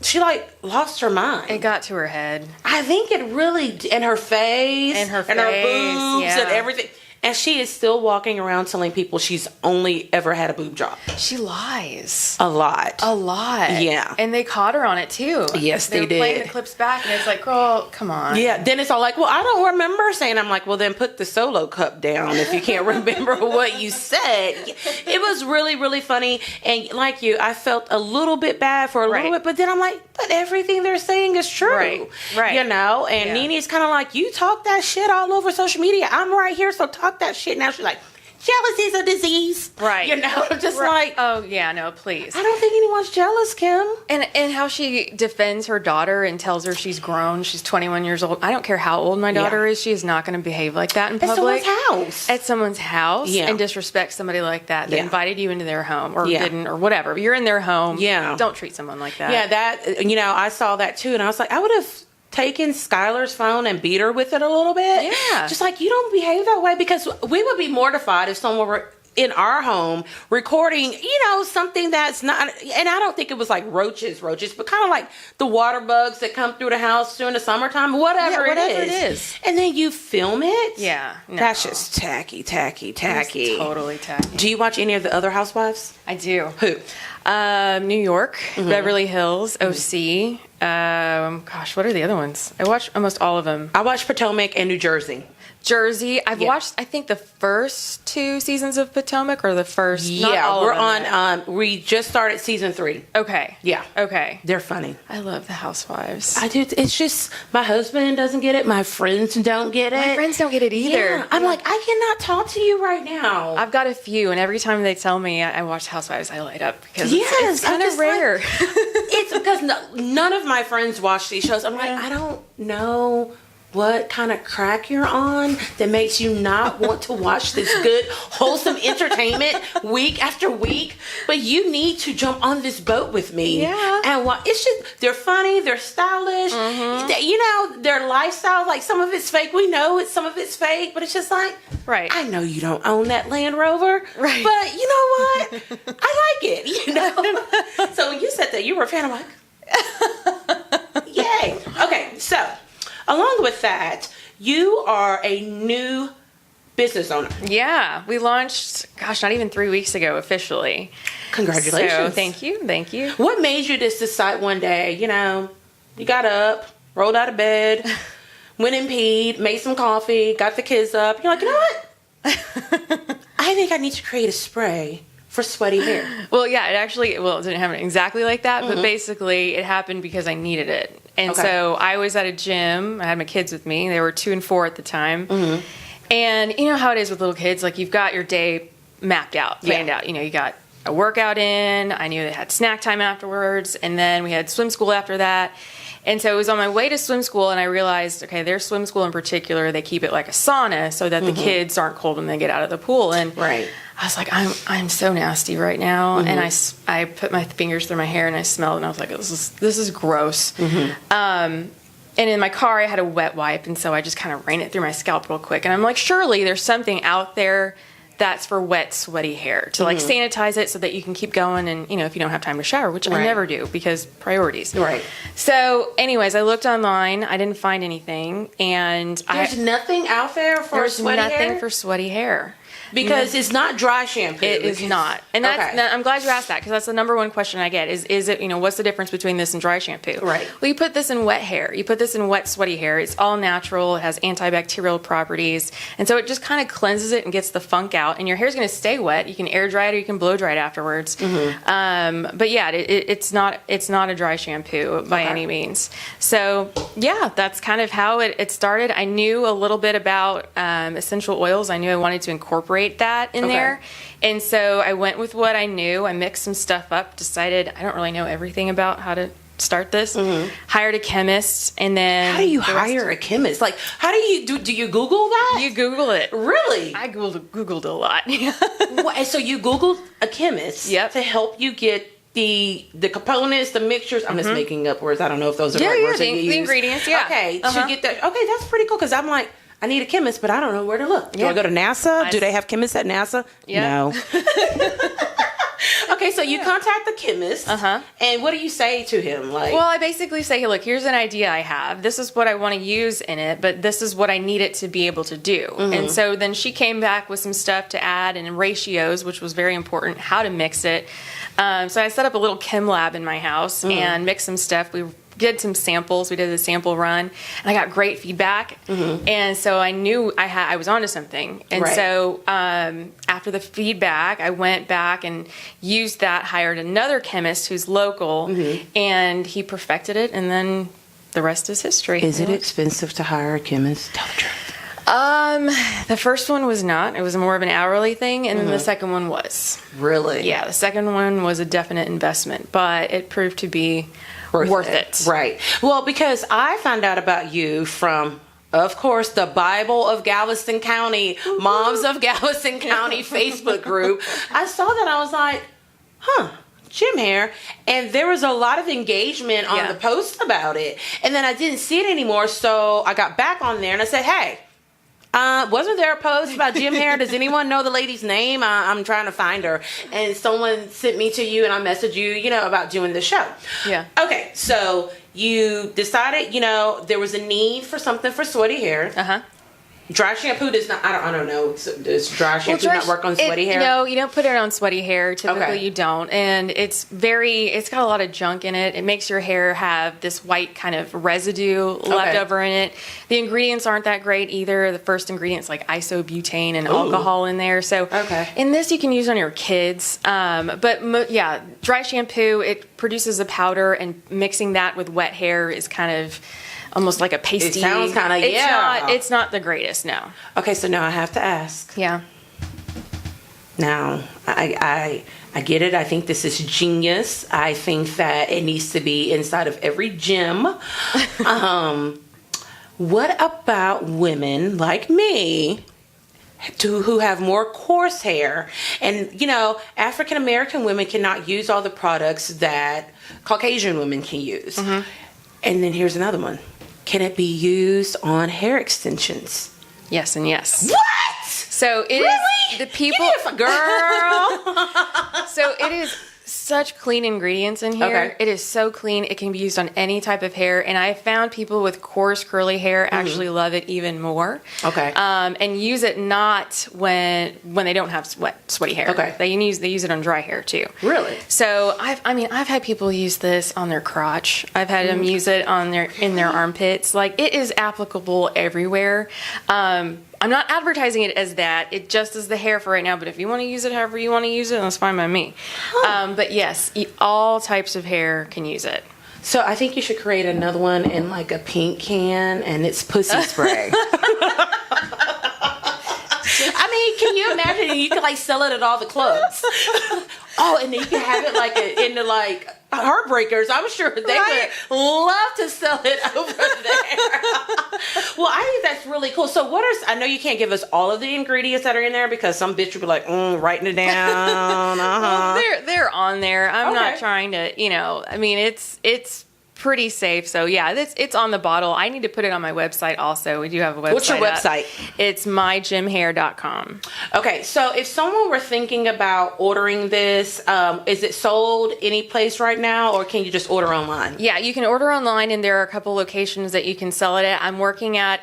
she lost her mind. It got to her head. I think it really, and her face, and her boobs, and everything. And she is still walking around telling people she's only ever had a boob job. She lies. A lot. Yeah. And they caught her on it too. Yes, they did. They were playing the clips back, and it's like, girl, come on. Yeah. Then it's all like, well, I don't remember saying. I'm like, well, then put the solo cup down if you can't remember what you said. It was really, really funny. And like you, I felt a little bit bad for a little bit, but then I'm like, but everything they're saying is true. Right. You know, and Nene's kind of like, you talk that shit all over social media. I'm right here, so talk that shit. Now she's like, jealousy's a disease. Right. You know, just like, oh, yeah, no, please. I don't think anyone's jealous, Kim. And how she defends her daughter and tells her she's grown. She's 21 years old. I don't care how old my daughter is. She is not going to behave like that in public. At someone's house. And disrespect somebody like that. They invited you into their home or didn't or whatever. You're in their home. Yeah. Don't treat someone like that. Yeah, that, you know, I saw that too. And I was like, I would have taken Skylar's phone and beat her with it a little bit. Yeah. Just like, you don't behave that way, because we would be mortified if someone were in our home recording, you know, something that's not, and I don't think it was like roaches, but kind of like the water bugs that come through the house during the summertime, whatever it is. And then you film it. Yeah. No. That's just tacky. It's totally tacky. Do you watch any of the other Housewives? I do. Who? New York, Beverly Hills, OC. Gosh, what are the other ones? I watch almost all of them. I watch Potomac and New Jersey. I've watched, I think, the first 2 seasons of Potomac, or the first. Yeah, we're on. We just started season 3. Okay. Yeah. Okay. They're funny. I love the Housewives. I do. It's just my husband doesn't get it. My friends don't get it. My friends don't get it either. Yeah. I'm like, I cannot talk to you right now. I've got a few, and every time they tell me I watch Housewives, I light up because it's kind of rare. Like, it's because none of my friends watch these shows. I'm like, I don't know what kind of crack you're on that makes you not want to watch this good, wholesome entertainment week after week, but you need to jump on this boat with me. Yeah. And it's just, they're funny, they're stylish, you know, their lifestyle, like some of it's fake. We know some of it's fake, but it's just like, I know you don't own that Land Rover, but you know what? I like it, you know? So when you said that you were a fan, I'm like, yay. Okay, so along with that, you are a new business owner. Yeah, we launched, not even 3 weeks ago officially. Congratulations. So, thank you. What made you just decide one day, you know, you got up, rolled out of bed, went and peed, made some coffee, got the kids up. You're like, you know what? I think I need to create a spray for sweaty hair. Well, yeah, it didn't happen exactly like that, but basically it happened because I needed it. And so I was at a gym. I had my kids with me. They were 2 and 4 at the time. And you know how it is with little kids. Like, you've got your day mapped out, planned out. You know, you got a workout in. I knew they had snack time afterwards. And then we had swim school after that. And so it was on my way to swim school, and I realized, okay, their swim school in particular, they keep it like a sauna so that the kids aren't cold when they get out of the pool. And I was like, I'm so nasty right now. And I put my fingers through my hair and I smelled, and I was like, this is gross. And in my car, I had a wet wipe, and so I just kind of ran it through my scalp real quick. And I'm like, surely there's something out there that's for wet, sweaty hair to like sanitize it so that you can keep going. And, you know, if you don't have time to shower, which I never do because priorities. So anyways, I looked online. I didn't find anything. And there's nothing out there for sweaty hair? There's nothing for sweaty hair. Because it's not dry shampoo. It is not. And I'm glad you asked that, because that's the number one question I get is it, you know, what's the difference between this and dry shampoo? Well, you put this in wet hair. You put this in wet, sweaty hair. It's all natural. It has antibacterial properties. And so it just kind of cleanses it and gets the funk out. And your hair's going to stay wet. You can air dry it or you can blow dry it afterwards. But yeah, it's not a dry shampoo by any means. So yeah, that's kind of how it started. I knew a little bit about essential oils. I knew I wanted to incorporate that in there, and so I went with what I knew. I mixed some stuff up, decided I don't really know everything about how to start this, hired a chemist, and then how do you hire a chemist? Like, how do you do you Google that? You Google it. Really? I Googled a lot. So you Googled a chemist to help you get the components, the mixtures. I'm just making up words. I don't know if those are the right words that you use. The ingredients, to get that. Okay, that's pretty cool, because I'm like, I need a chemist, but I don't know where to look. Do I go to NASA? Do they have chemists at NASA? No. Okay, so you contact the chemist, and what do you say to him? Like, well, I basically say, hey, look, here's an idea I have. This is what I want to use in it, but this is what I need it to be able to do. And so then she came back with some stuff to add and ratios, which was very important, how to mix it. So I set up a little chem lab in my house and mixed some stuff. We did some samples. We did a sample run, and I got great feedback. And so I knew I was onto something. And so after the feedback, I went back and used that, hired another chemist who's local, and he perfected it, and then the rest is history. Is it expensive to hire a chemist? Tell the truth. The first one was not. It was more of an hourly thing, and then the second one was. Really? Yeah, the second one was a definite investment, but it proved to be worth it. Right. Well, because I found out about you from, of course, the Bible of Galveston County, Moms of Galveston County Facebook group. I saw that. I was like, gym hair. And there was a lot of engagement on the post about it. And then I didn't see it anymore. So I got back on there and I said, hey, wasn't there a post about gym hair? Does anyone know the lady's name? I'm trying to find her. And someone sent me to you and I messaged you, about doing the show. Yeah. Okay. So you decided, there was a need for something for sweaty hair. Dry shampoo does not, I don't know. Does dry shampoo not work on sweaty hair? No, you don't put it on sweaty hair. Typically you don't. And it's got a lot of junk in it. It makes your hair have this white kind of residue left over in it. The ingredients aren't that great either. The first ingredient's like isobutane and alcohol in there. So in this you can use on your kids. But dry shampoo, it produces a powder, and mixing that with wet hair is kind of almost like a pasty. It sounds kind of, It's not the greatest, no. Okay, so now I have to ask. Yeah. Now, I get it. I think this is genius. I think that it needs to be inside of every gym. What about women like me who have more coarse hair? And, African American women cannot use all the products that Caucasian women can use. And then here's another one. Can it be used on hair extensions? Yes and yes. What? So it is the people. Girl. So it is such clean ingredients in here. It is so clean. It can be used on any type of hair. And I found people with coarse, curly hair actually love it even more. And use it not when they don't have sweaty hair. They use it on dry hair too. Really? So I've had people use this on their crotch. I've had them use it in their armpits. Like, it is applicable everywhere. I'm not advertising it as that. It just is the hair for right now. But if you want to use it however you want to use it, that's fine by me. But yes, all types of hair can use it. So I think you should create another one in like a pink can, and it's pussy spray. I mean, can you imagine? You could like sell it at all the clubs. And then you can have it like into like Heartbreakers. I'm sure they would love to sell it over there. Well, I think that's really cool. So I know you can't give us all of the ingredients that are in there, because some bitch would be like, writing it down. Well, they're on there. I'm not trying to, I mean, it's pretty safe. So yeah, it's on the bottle. I need to put it on my website also. We do have a website. What's your website? It's mygymhair.com. Okay, so if someone were thinking about ordering this, is it sold any place right now, or can you just order online? Yeah, you can order online, and there are a couple locations that you can sell it at. I'm working at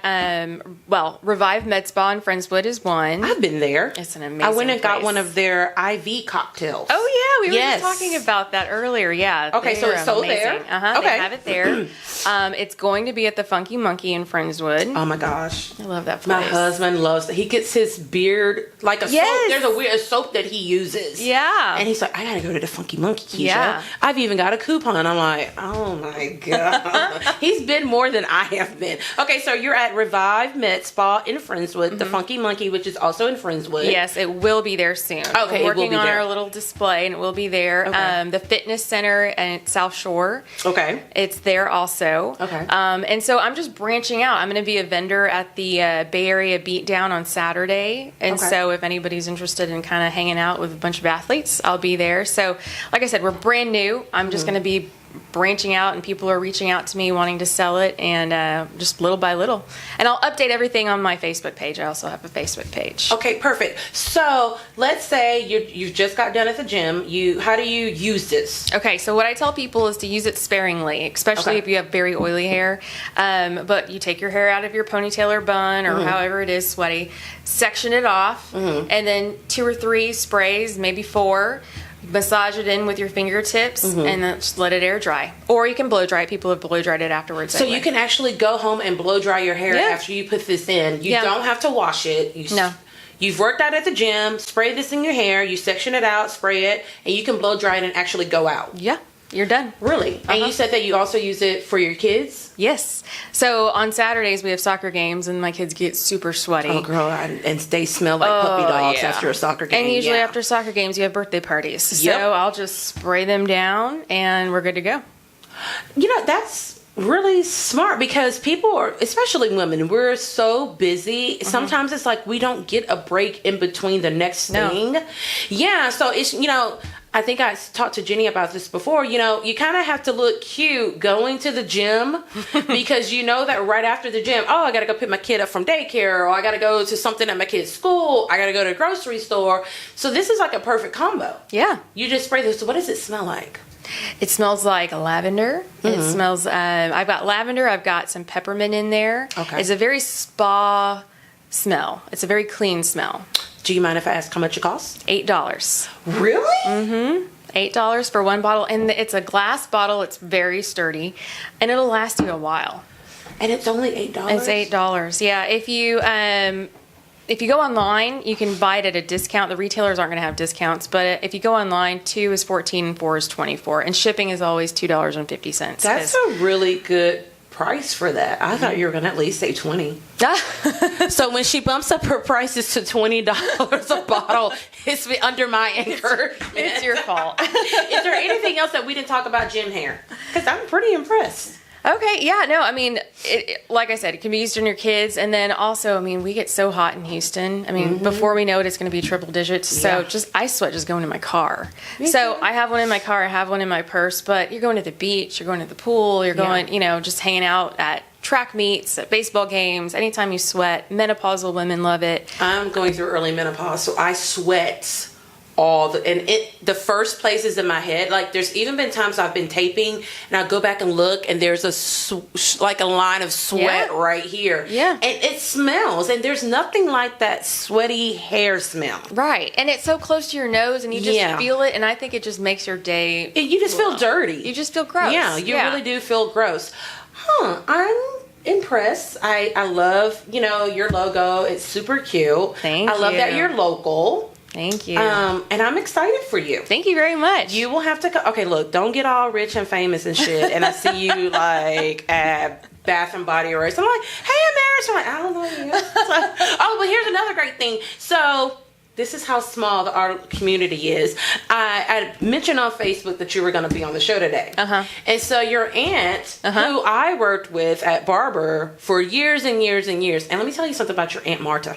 Revive Med Spa in Friendswood is one. I've been there. It's an amazing I went and got place. one of their IV cocktails. Oh yeah, we were just talking about that earlier. Yeah. Okay, so it's sold there. They have it there. It's going to be at the Funky Monkey in Friendswood. Oh my gosh, I love that place. My husband loves it. He gets his beard like a soap. There's a weird soap that he uses. Yeah. And he's like, I gotta go to the Funky Monkey, Keisha. Yeah. I've even got a coupon. I'm like, oh my God. He's been more than I have been. Okay, so you're at Revive Med Spa in Friendswood, the Funky Monkey, which is also in Friendswood. Yes, it will be there soon. Okay, we're working on our little display, and it will be there. Okay. The fitness center at South Shore. Okay. It's there also. Okay. And so I'm just branching out. I'm going to be a vendor at the Bay Area Beatdown on Saturday. And so if anybody's interested in kind of hanging out with a bunch of athletes, I'll be there. So like I said, we're brand new. I'm just going to be branching out, and people are reaching out to me wanting to sell it, and just little by little. And I'll update everything on my Facebook page. I also have a Facebook page. Okay, perfect. So let's say you just got done at the gym. How do you use this? Okay, so what I tell people is to use it sparingly, especially if you have very oily hair. But you take your hair out of your ponytail or bun or however it is sweaty, section it off, and then 2 or 3 sprays, maybe 4. Massage it in with your fingertips and then just let it air dry. Or you can blow dry it. People have blow dried it afterwards. So you can actually go home and blow dry your hair after you put this in. You don't have to wash it. You've worked out at the gym, spray this in your hair, you section it out, spray it, and you can blow dry it and actually go out. Yeah. You're done. Really? And you said that you also use it for your kids? Yes. So on Saturdays we have soccer games and my kids get super sweaty. Oh, girl, and they smell like puppy dogs after a soccer game. And usually after soccer games you have birthday parties. So I'll just spray them down and we're good to go. You know, that's really smart because people are, especially women, we're so busy. Sometimes it's like we don't get a break in between the next thing. Yeah, so it's, you know, I think I talked to Jenny about this before. You know, you kind of have to look cute going to the gym because you know that right after the gym, I got to go pick my kid up from daycare, or I got to go to something at my kid's school. I got to go to the grocery store. So this is like a perfect combo. Yeah. You just spray this. So what does it smell like? It smells like lavender. It smells, I've got lavender. I've got some peppermint in there. Okay. It's a very spa smell. It's a very clean smell. Do you mind if I ask how much it costs? $8. Really? Mm-hmm. $8 for 1 bottle. And it's a glass bottle. It's very sturdy. And it'll last you a while. And it's only $8? It's $8. Yeah. If you go online, you can buy it at a discount. The retailers aren't going to have discounts. But if you go online, 2 is $14 and 4 is $24. And shipping is always $2.50. That's a really good price for that. I thought you were going to at least say $20. So when she bumps up her prices to $20 a bottle, it's under my encouragement. It's your fault. Is there anything else that we didn't talk about gym hair? Because I'm pretty impressed. Okay, yeah, no, I mean, like I said, it can be used on your kids, and then also, I mean, we get so hot in Houston. I mean, before we know it, it's going to be triple digits. So I sweat just going in my car. So I have one in my car, I have one in my purse, but you're going to the beach, you're going to the pool, you're going, you know, just hanging out at track meets, at baseball games, anytime you sweat. Menopausal women love it. I'm going through early menopause, so I sweat the first places in my head, like there's even been times I've been taping and I go back and look and there's like a line of sweat right here. Yeah. And it smells, and there's nothing like that sweaty hair smell. Right. And it's so close to your nose and you just feel it, and I think it just makes your day. You just feel dirty. You just feel gross. Yeah, you really do feel gross. I'm impressed. I love, you know, your logo. It's super cute. Thank you. I love that you're local. Thank you. And I'm excited for you. Thank you very much. You will have to okay, look, don't get all rich and famous and shit. And I see you like at Bath and Body Works. I'm like, hey, Ameras. I'm like, I don't know you. Like, but here's another great thing. So this is how small our community is. I mentioned on Facebook that you were going to be on the show today. And so your aunt, who I worked with at Barber for years and years and years, and let me tell you something about your Aunt Marta.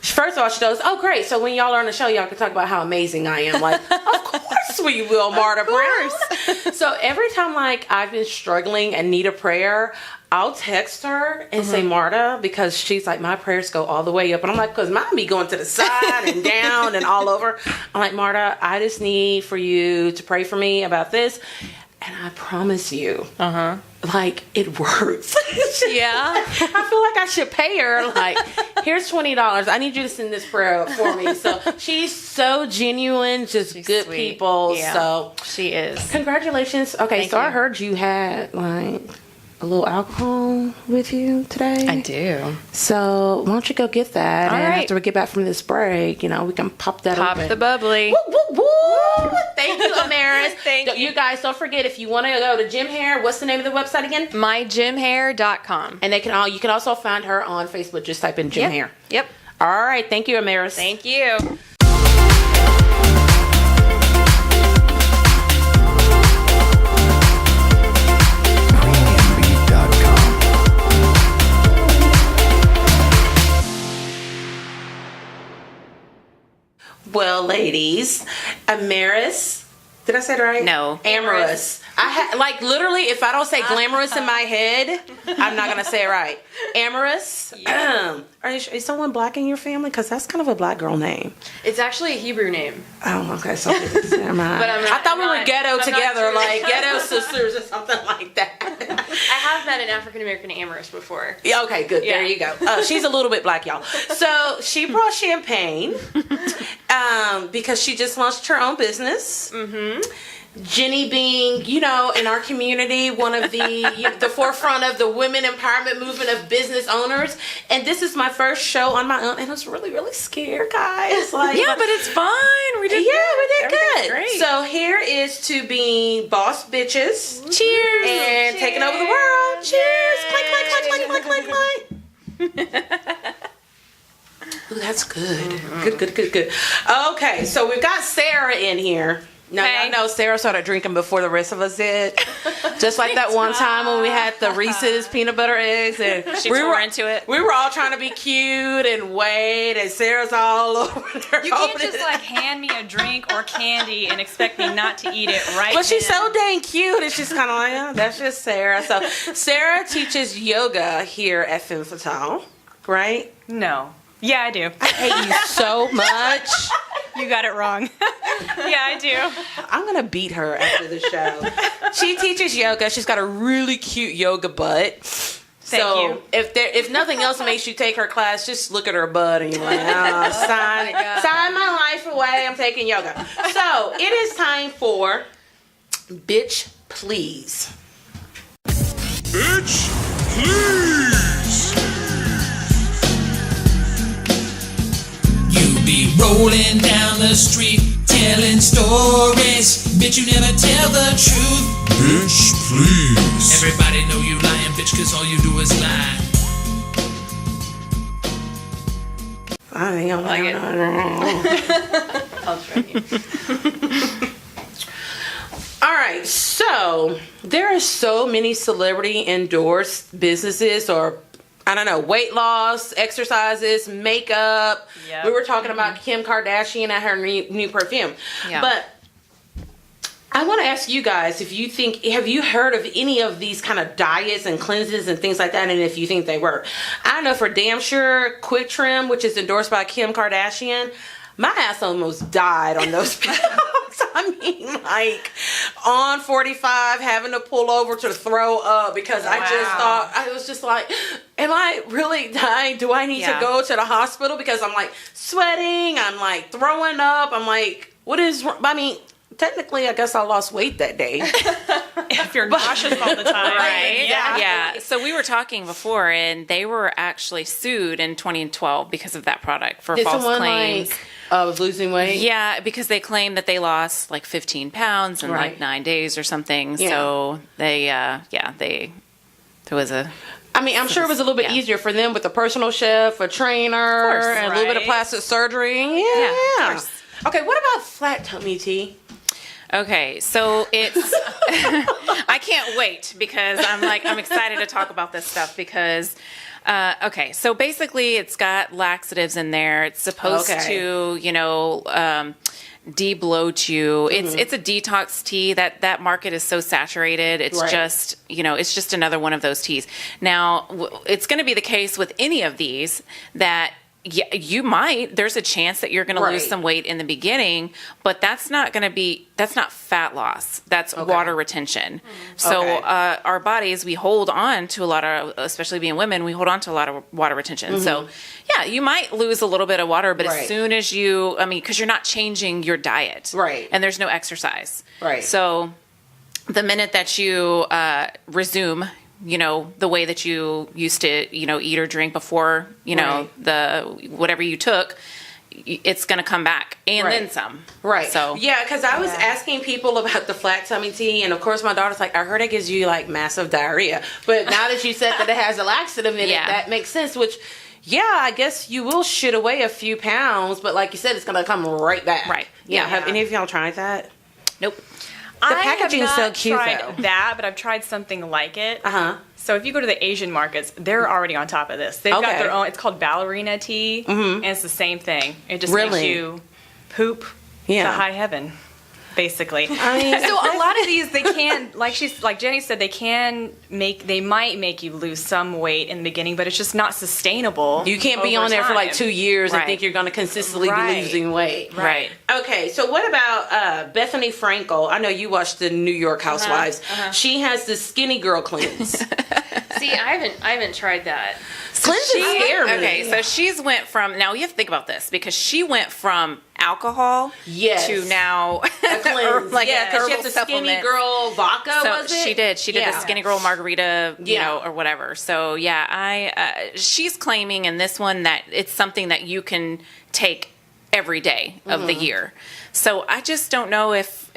First of all, she goes, oh, great. So when y'all are on the show, y'all can talk about how amazing I am. Like, of course we will, Marta Brown. So every time, like, I've been struggling and need a prayer, I'll text her and say, Marta, because she's like, my prayers go all the way up. And I'm like, because mine be going to the side and down and all over. I'm like, Marta, I just need for you to pray for me about this. And I promise you, like, it works. Yeah. I feel like I should pay her. Like, here's $20. I need you to send this prayer up for me. So she's so genuine, just she's good sweet. People. Yeah, so she is. Congratulations. Okay, Thank you. I heard you had, like, a little alcohol with you today? I do. So why don't you go get that? All and right. after we get back from this break, you know, we can pop that Pop open. the bubbly. Woo, woo, woo. Thank you, Ameras. Thank you. You guys, don't forget, if you want to go to Gym Hair, what's the name of the website again? mygymhair.com. And you can also find her on Facebook. Just type in Gym Hair. Yep. All right. Thank you, Ameras. Thank you. Well, ladies, Ameras Did I say it right? No. Ameras. Like literally, if I don't say glamorous in my head, I'm not gonna say it right. Ameras. Yeah. Is someone black in your family? Because that's kind of a black girl name. It's actually a Hebrew name. Oh, okay. So never mind. But I thought we were ghetto together, sure. like ghetto sisters or something like that. I have met an African American Ameras before. Yeah. Okay. Good. Yeah. There you go. She's a little bit black, y'all. So she brought champagne because she just launched her own business. Mm-hmm. Jenny being, in our community, one of the forefront of the women empowerment movement of business owners. And this is my first show on my own, and I was really, really scared, guys. Like, yeah, but it's fine. We did good. Great. So here is to being boss bitches. Cheers. And taking over the world. Cheers. Clank, clank, clank, clank, clank, clank, clank. Ooh, that's good. Mm-hmm. Good. Okay, so we've got Sarah in here. Now, y'all know Sarah started drinking before the rest of us did. Just like that one time when we had the Reese's peanut butter eggs. And we were into it. We were all trying to be cute and wait, and Sarah's all over there. You can't just hand me a drink or candy and expect me not to eat it right But she's then. so dang cute. It's just kind of like, that's just Sarah. So Sarah teaches yoga here at Femme Fitale, right? No. Yeah, I do. I hate you so much. You got it wrong. Yeah, I do. I'm going to beat her after the show. She teaches yoga. She's got a really cute yoga butt. Thank you. If nothing else makes you take her class, just look at her butt and you're like, sign my life away. I'm taking yoga. So it is time for Bitch Please. Bitch, please. Be rolling down the street, telling stories. Bitch, you never tell the truth. Bitch, please. Everybody know you lying, bitch, cause all you do is lie. I don't like it. I'll try. All right, so there are so many celebrity endorsed businesses or I don't know, weight loss, exercises, makeup. Yep. We were talking about Kim Kardashian and her new perfume. Yeah. But I want to ask you guys if you think, have you heard of any of these kind of diets and cleanses and things like that? And if you think they work. I know for damn sure Quick Trim, which is endorsed by Kim Kardashian, my ass almost died on those pills. I mean, like, on 45, having to pull over to throw up because I just thought, I was just like, am I really dying? Do I need to go to the hospital? Because I'm, like, sweating. I'm, like, throwing up. I'm, like, what is, I mean, technically, I guess I lost weight that day. If you're nauseous all the time. Right. Yeah. So we were talking before, and they were actually sued in 2012 because of that product for false claims. Of losing weight? Yeah, because they claimed that they lost like 15 pounds in like 9 days or something. Yeah. So there was a... I mean, I'm sure it was a little bit easier for them with a personal chef, a trainer, and a little bit of plastic surgery. Yeah. Of course. Okay, what about flat tummy tea? Okay, so it's... I can't wait because I'm excited to talk about this stuff because... okay, so basically it's got laxatives in there. It's supposed to, de-bloat you. Mm-hmm. It's a detox tea. That market is so saturated. It's just, it's just another one of those teas. Now, it's going to be the case with any of these that there's a chance that you're going to lose some weight in the beginning, but that's not fat loss. That's water retention. So our bodies, we hold on to a lot of, especially being women, we hold on to a lot of water retention. Mm-hmm. So you might lose a little bit of water, but as soon as because you're not changing your diet. Right. And there's no exercise. Right. So the minute that you resume the way that you used to, eat or drink before, the whatever you took, it's going to come back and then some. Right. So because I was asking people about the flat tummy tea, and of course my daughter's like, I heard it gives you like massive diarrhea. But now that you said that it has a laxative in it, that makes sense. Which, I guess you will shit away a few pounds, but like you said, it's going to come right back. Right. Yeah. Have any of y'all tried that? Nope. The packaging is so cute, though. I have not tried that, but I've tried something like it. So if you go to the Asian markets, they're already on top of this. They've got their own. It's called ballerina tea, and it's the same thing. It just makes you poop to high heaven. basically. I mean, so a lot of these, they can, like Jenny said, they might make you lose some weight in the beginning, but it's just not sustainable. You can't be on there for like 2 years and think you're going to consistently be losing weight. Right. Okay, so what about Bethany Frankel? I know you watched the New York Housewives. She has the skinny girl cleanse. See, I haven't tried that. Cleanse is scary. Okay, so she's went from, now you have to think about this, because she went from alcohol to now a cleanse. like yeah, because she has the skinny girl vodka, was it? She did the skinny girl margarita, you know, or whatever. So yeah, she's claiming in this one that it's something that you can take every day of the year. So I just don't know if,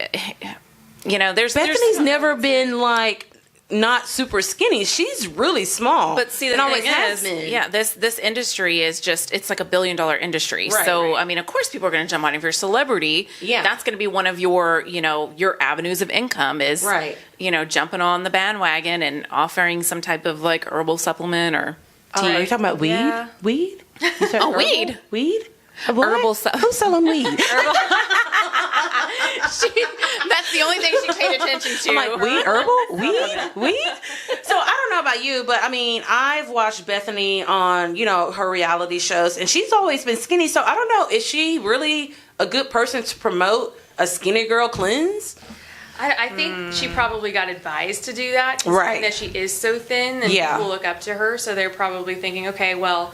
you know, Bethany's never been like not super skinny. She's really small. But see, the thing is, this industry is just, it's like $1 billion industry. Right, so, I mean, of course people are going to jump on it. If you're a celebrity, that's going to be one of your, you know, your avenues of income is, you know, jumping on the bandwagon and offering some type of like herbal supplement or tea. Are you talking about weed? Yeah. Weed? Weed? Weed? Herbal Who's selling weed? That's the only thing she paid attention to. I'm like, weed? Herbal? Weed? So I don't know about you, but I mean, I've watched Bethany on, you know, her reality shows, and she's always been skinny. So I don't know, is she really a good person to promote a skinny girl cleanse? I think she probably got advised to do that. Right. That she is so thin and people look up to her. So they're probably thinking, okay, well,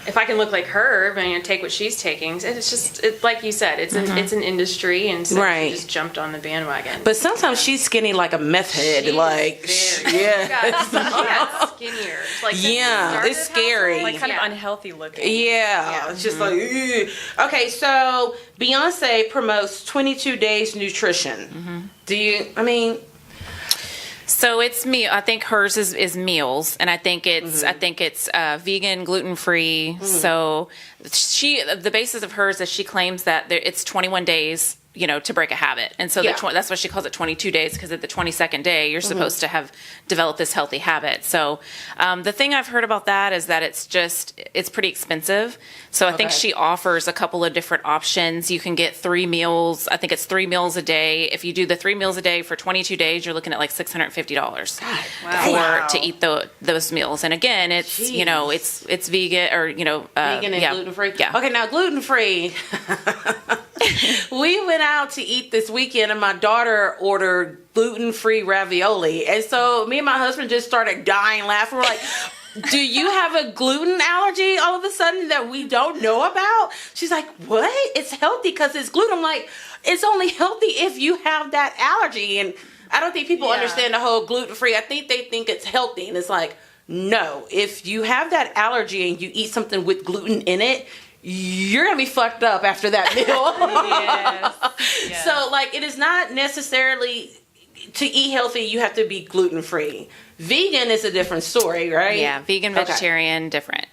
if I can look like her and take what she's taking, it's just, like you said, it's an industry, and so she just jumped on the bandwagon. But sometimes she's skinny like a meth head, She got skinnier. Like, it's scary. Like kind of unhealthy looking. It's just like, ugh. Okay, so Beyonce promotes 22 days nutrition. Do you? I mean. So it's me. I think hers is meals, and I think it's vegan, gluten free. So the basis of hers is she claims that it's 21 days, you know, to break a habit, and so that's why she calls it 22 days, because at the 22nd day you're supposed to have developed this healthy habit. So the thing I've heard about that is that it's pretty expensive. So I think she offers a couple of different options. You can get 3 meals. I think it's 3 meals a day. If you do the 3 meals a day for 22 days, you're looking at like $650 to eat those meals. And again, it's you know, it's vegan, or you know, vegan and gluten free. Yeah. Okay, now gluten free. We went out to eat this weekend, and my daughter ordered gluten-free ravioli, and so me and my husband just started dying laughing. We're like, do you have a gluten allergy all of a sudden that we don't know about? She's like, what? It's healthy because it's gluten. I'm like, it's only healthy if you have that allergy. And I don't think people understand the whole gluten-free. I think they think it's healthy, and it's like, no, if you have that allergy and you eat something with gluten in it, you're going to be fucked up after that meal. Yes. So, like, it is not necessarily, to eat healthy, you have to be gluten-free. Vegan is a different story, right? Yeah, vegan, vegetarian, different,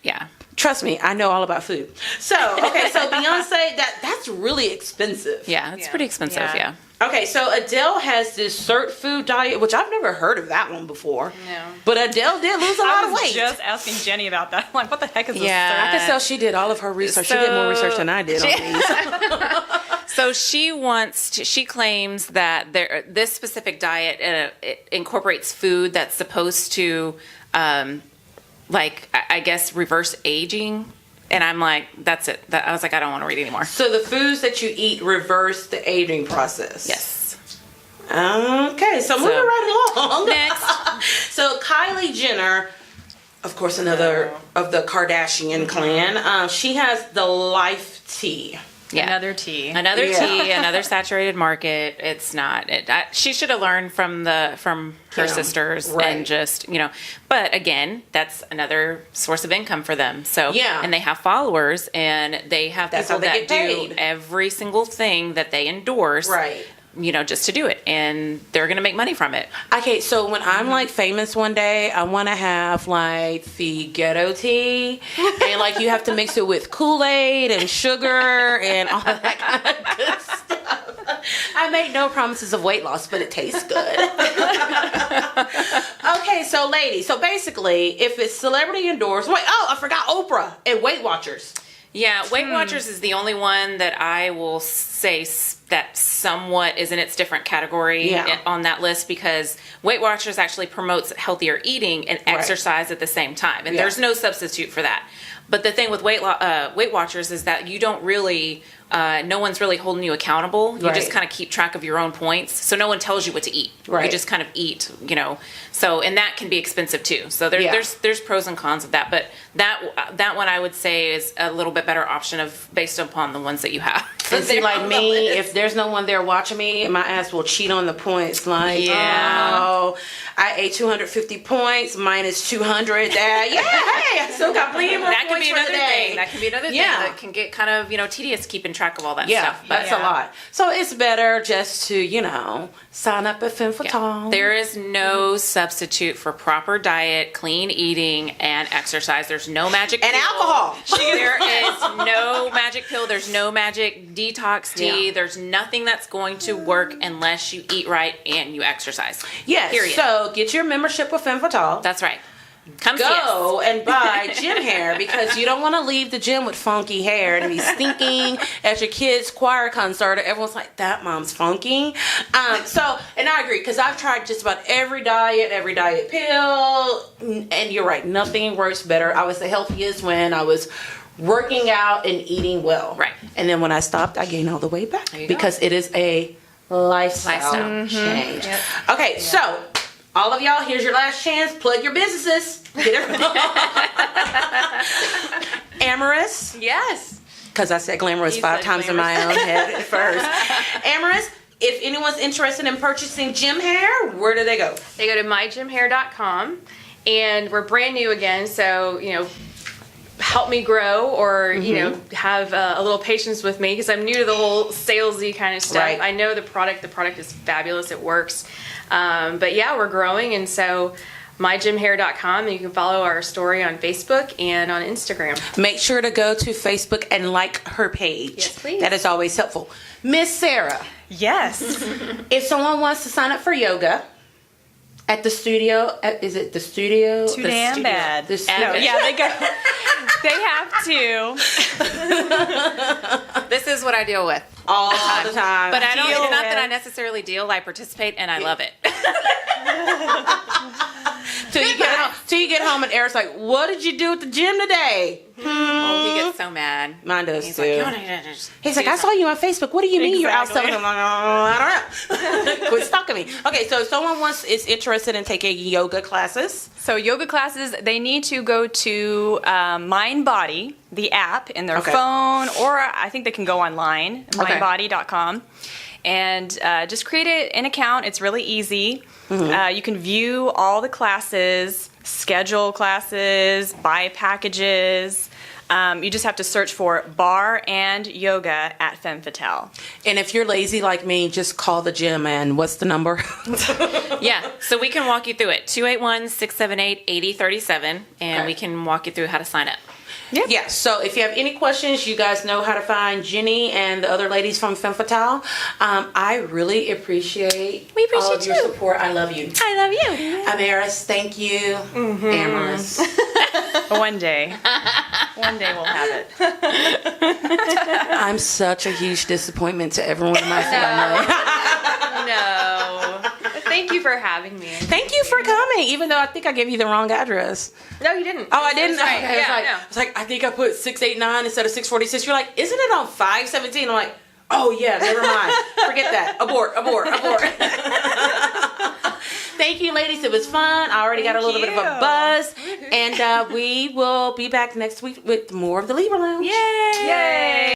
Trust me, I know all about food. So, okay, so Beyonce, that's really expensive. Yeah, it's pretty expensive, yeah. Okay, so Adele has this cert food diet, which I've never heard of that one before. No. But Adele did lose a lot of weight. I was just asking Jenny about that. I'm like, what the heck is this? I can tell she did all of her research. She did more research than I did on these. So she claims that this specific diet it incorporates food that's supposed to, like, I guess, reverse aging. And I'm like, that's it. I was like, I don't want to read anymore. So the foods that you eat reverse the aging process. Yes. Okay, so moving right along. Next. So Kylie Jenner, of course, another of the Kardashian clan. She has the Life Tea. Yeah. Another tea, another saturated market. It's not. She should have learned from her sisters and just, you know. But again, that's another source of income for them. So and they have followers, and they have people that do every single thing that they endorse. Right. You know, just to do it, and they're going to make money from it. Okay, so when I'm like famous one day, I want to have like the ghetto tea, and like you have to mix it with Kool-Aid and sugar and all that kind of good stuff. I make no promises of weight loss, but it tastes good. Okay, so ladies, so basically, if it's celebrity endorsed, I forgot Oprah and Weight Watchers. Yeah, Weight Watchers is the only one that I will say say that somewhat is in its different category on that list, because Weight Watchers actually promotes healthier eating and exercise at the same time. And there's no substitute for that. But the thing with Weight Watchers is that you don't really, no one's really holding you accountable. You just kind of keep track of your own points. So no one tells you what to eat. You just kind of eat, you know. So, and that can be expensive too. So there's pros and cons of that. But that one I would say is a little bit better option based upon the ones that you have. And see, like me, if there's no one there watching me, my ass will cheat on the points. Like, oh, I ate 250 points minus 200. Hey, I still got plenty more that points can be for another the day. thing. That can be another thing that can get kind of, you know, tedious keeping track of all that stuff. But that's a lot. So it's better just to, you know, sign up at Femme Fitale. There is no substitute for proper diet, clean eating, and exercise. There's no magic pill. And alcohol. There is no magic pill. There's no magic detox tea. There's nothing that's going to work unless you eat right and you exercise. Yes. Period. So get your membership with Femme Fitale. That's right. Go and buy gym hair, because you don't want to leave the gym with funky hair and be stinking at your kid's choir concert. Everyone's like, that mom's funky. So, and I agree, because I've tried just about every diet pill, and you're right, nothing works better. I was the healthiest when I was working out and eating well. Right. And then when I stopped, I gained all the way back, because it is a lifestyle change. Yep. Okay, so all of y'all, here's your last chance. Plug your businesses. Get it. Ameras. Yes. Because I said glamorous 5 times in my own head at first. Ameras, if anyone's interested in purchasing gym hair, where do they go? They go to mygymhair.com, and we're brand new again, so, you know, help me grow, or you know, have a little patience with me, because I'm new to the whole salesy kind of stuff. I know the product is fabulous, it works, but yeah, we're growing, and so mygymhair.com, and you can follow our story on Facebook and on Instagram. Make sure to go to Facebook and like her page. Yes, please. That is always helpful. Miss Sarah. Yes. If someone wants to sign up for yoga at the studio, is it the studio? Too damn bad. The studio. No, yeah, they go. They have to. This is what I deal with all the time. But I don't. It's not that I necessarily deal. I participate, and I love it. Till you get home and Eric's like, what did you do at the gym today? Oh, he gets so mad. Mine does He's too. He's like, I saw you on Facebook. What do you mean you're out selling? I'm like, I don't know. Quit stalking me. Okay, so if someone is interested in taking yoga classes. So yoga classes, they need to go to MindBody, the app, in their phone, or I think they can go online, mindbody.com. And just create an account. It's really easy. You can view all the classes, schedule classes, buy packages. You just have to search for bar and yoga at Femme Fitale. And if you're lazy like me, just call the gym, and what's the number? Yeah, so we can walk you through it. 281-678-8037, and we can walk you through how to sign up. Yeah, so if you have any questions, you guys know how to find Jenny and the other ladies from Femme Fitale. I really appreciate all of your support. I love you. I love you. Ameras, thank you. Ameras. One day we'll have it. I'm such a huge disappointment to everyone in my family. No. Thank you for having me. Thank you for coming, even though I think I gave you the wrong address. No, you didn't. Oh, I didn't? Right. Okay. I was like, I think I put 689 instead of 646. You're like, isn't it on 517? I'm like, oh, yeah, never mind. Forget that. Abort. Thank you, ladies. It was fun. I already got a little bit of a buzz. And we will be back next week with more of the Libra Lounge. Yay!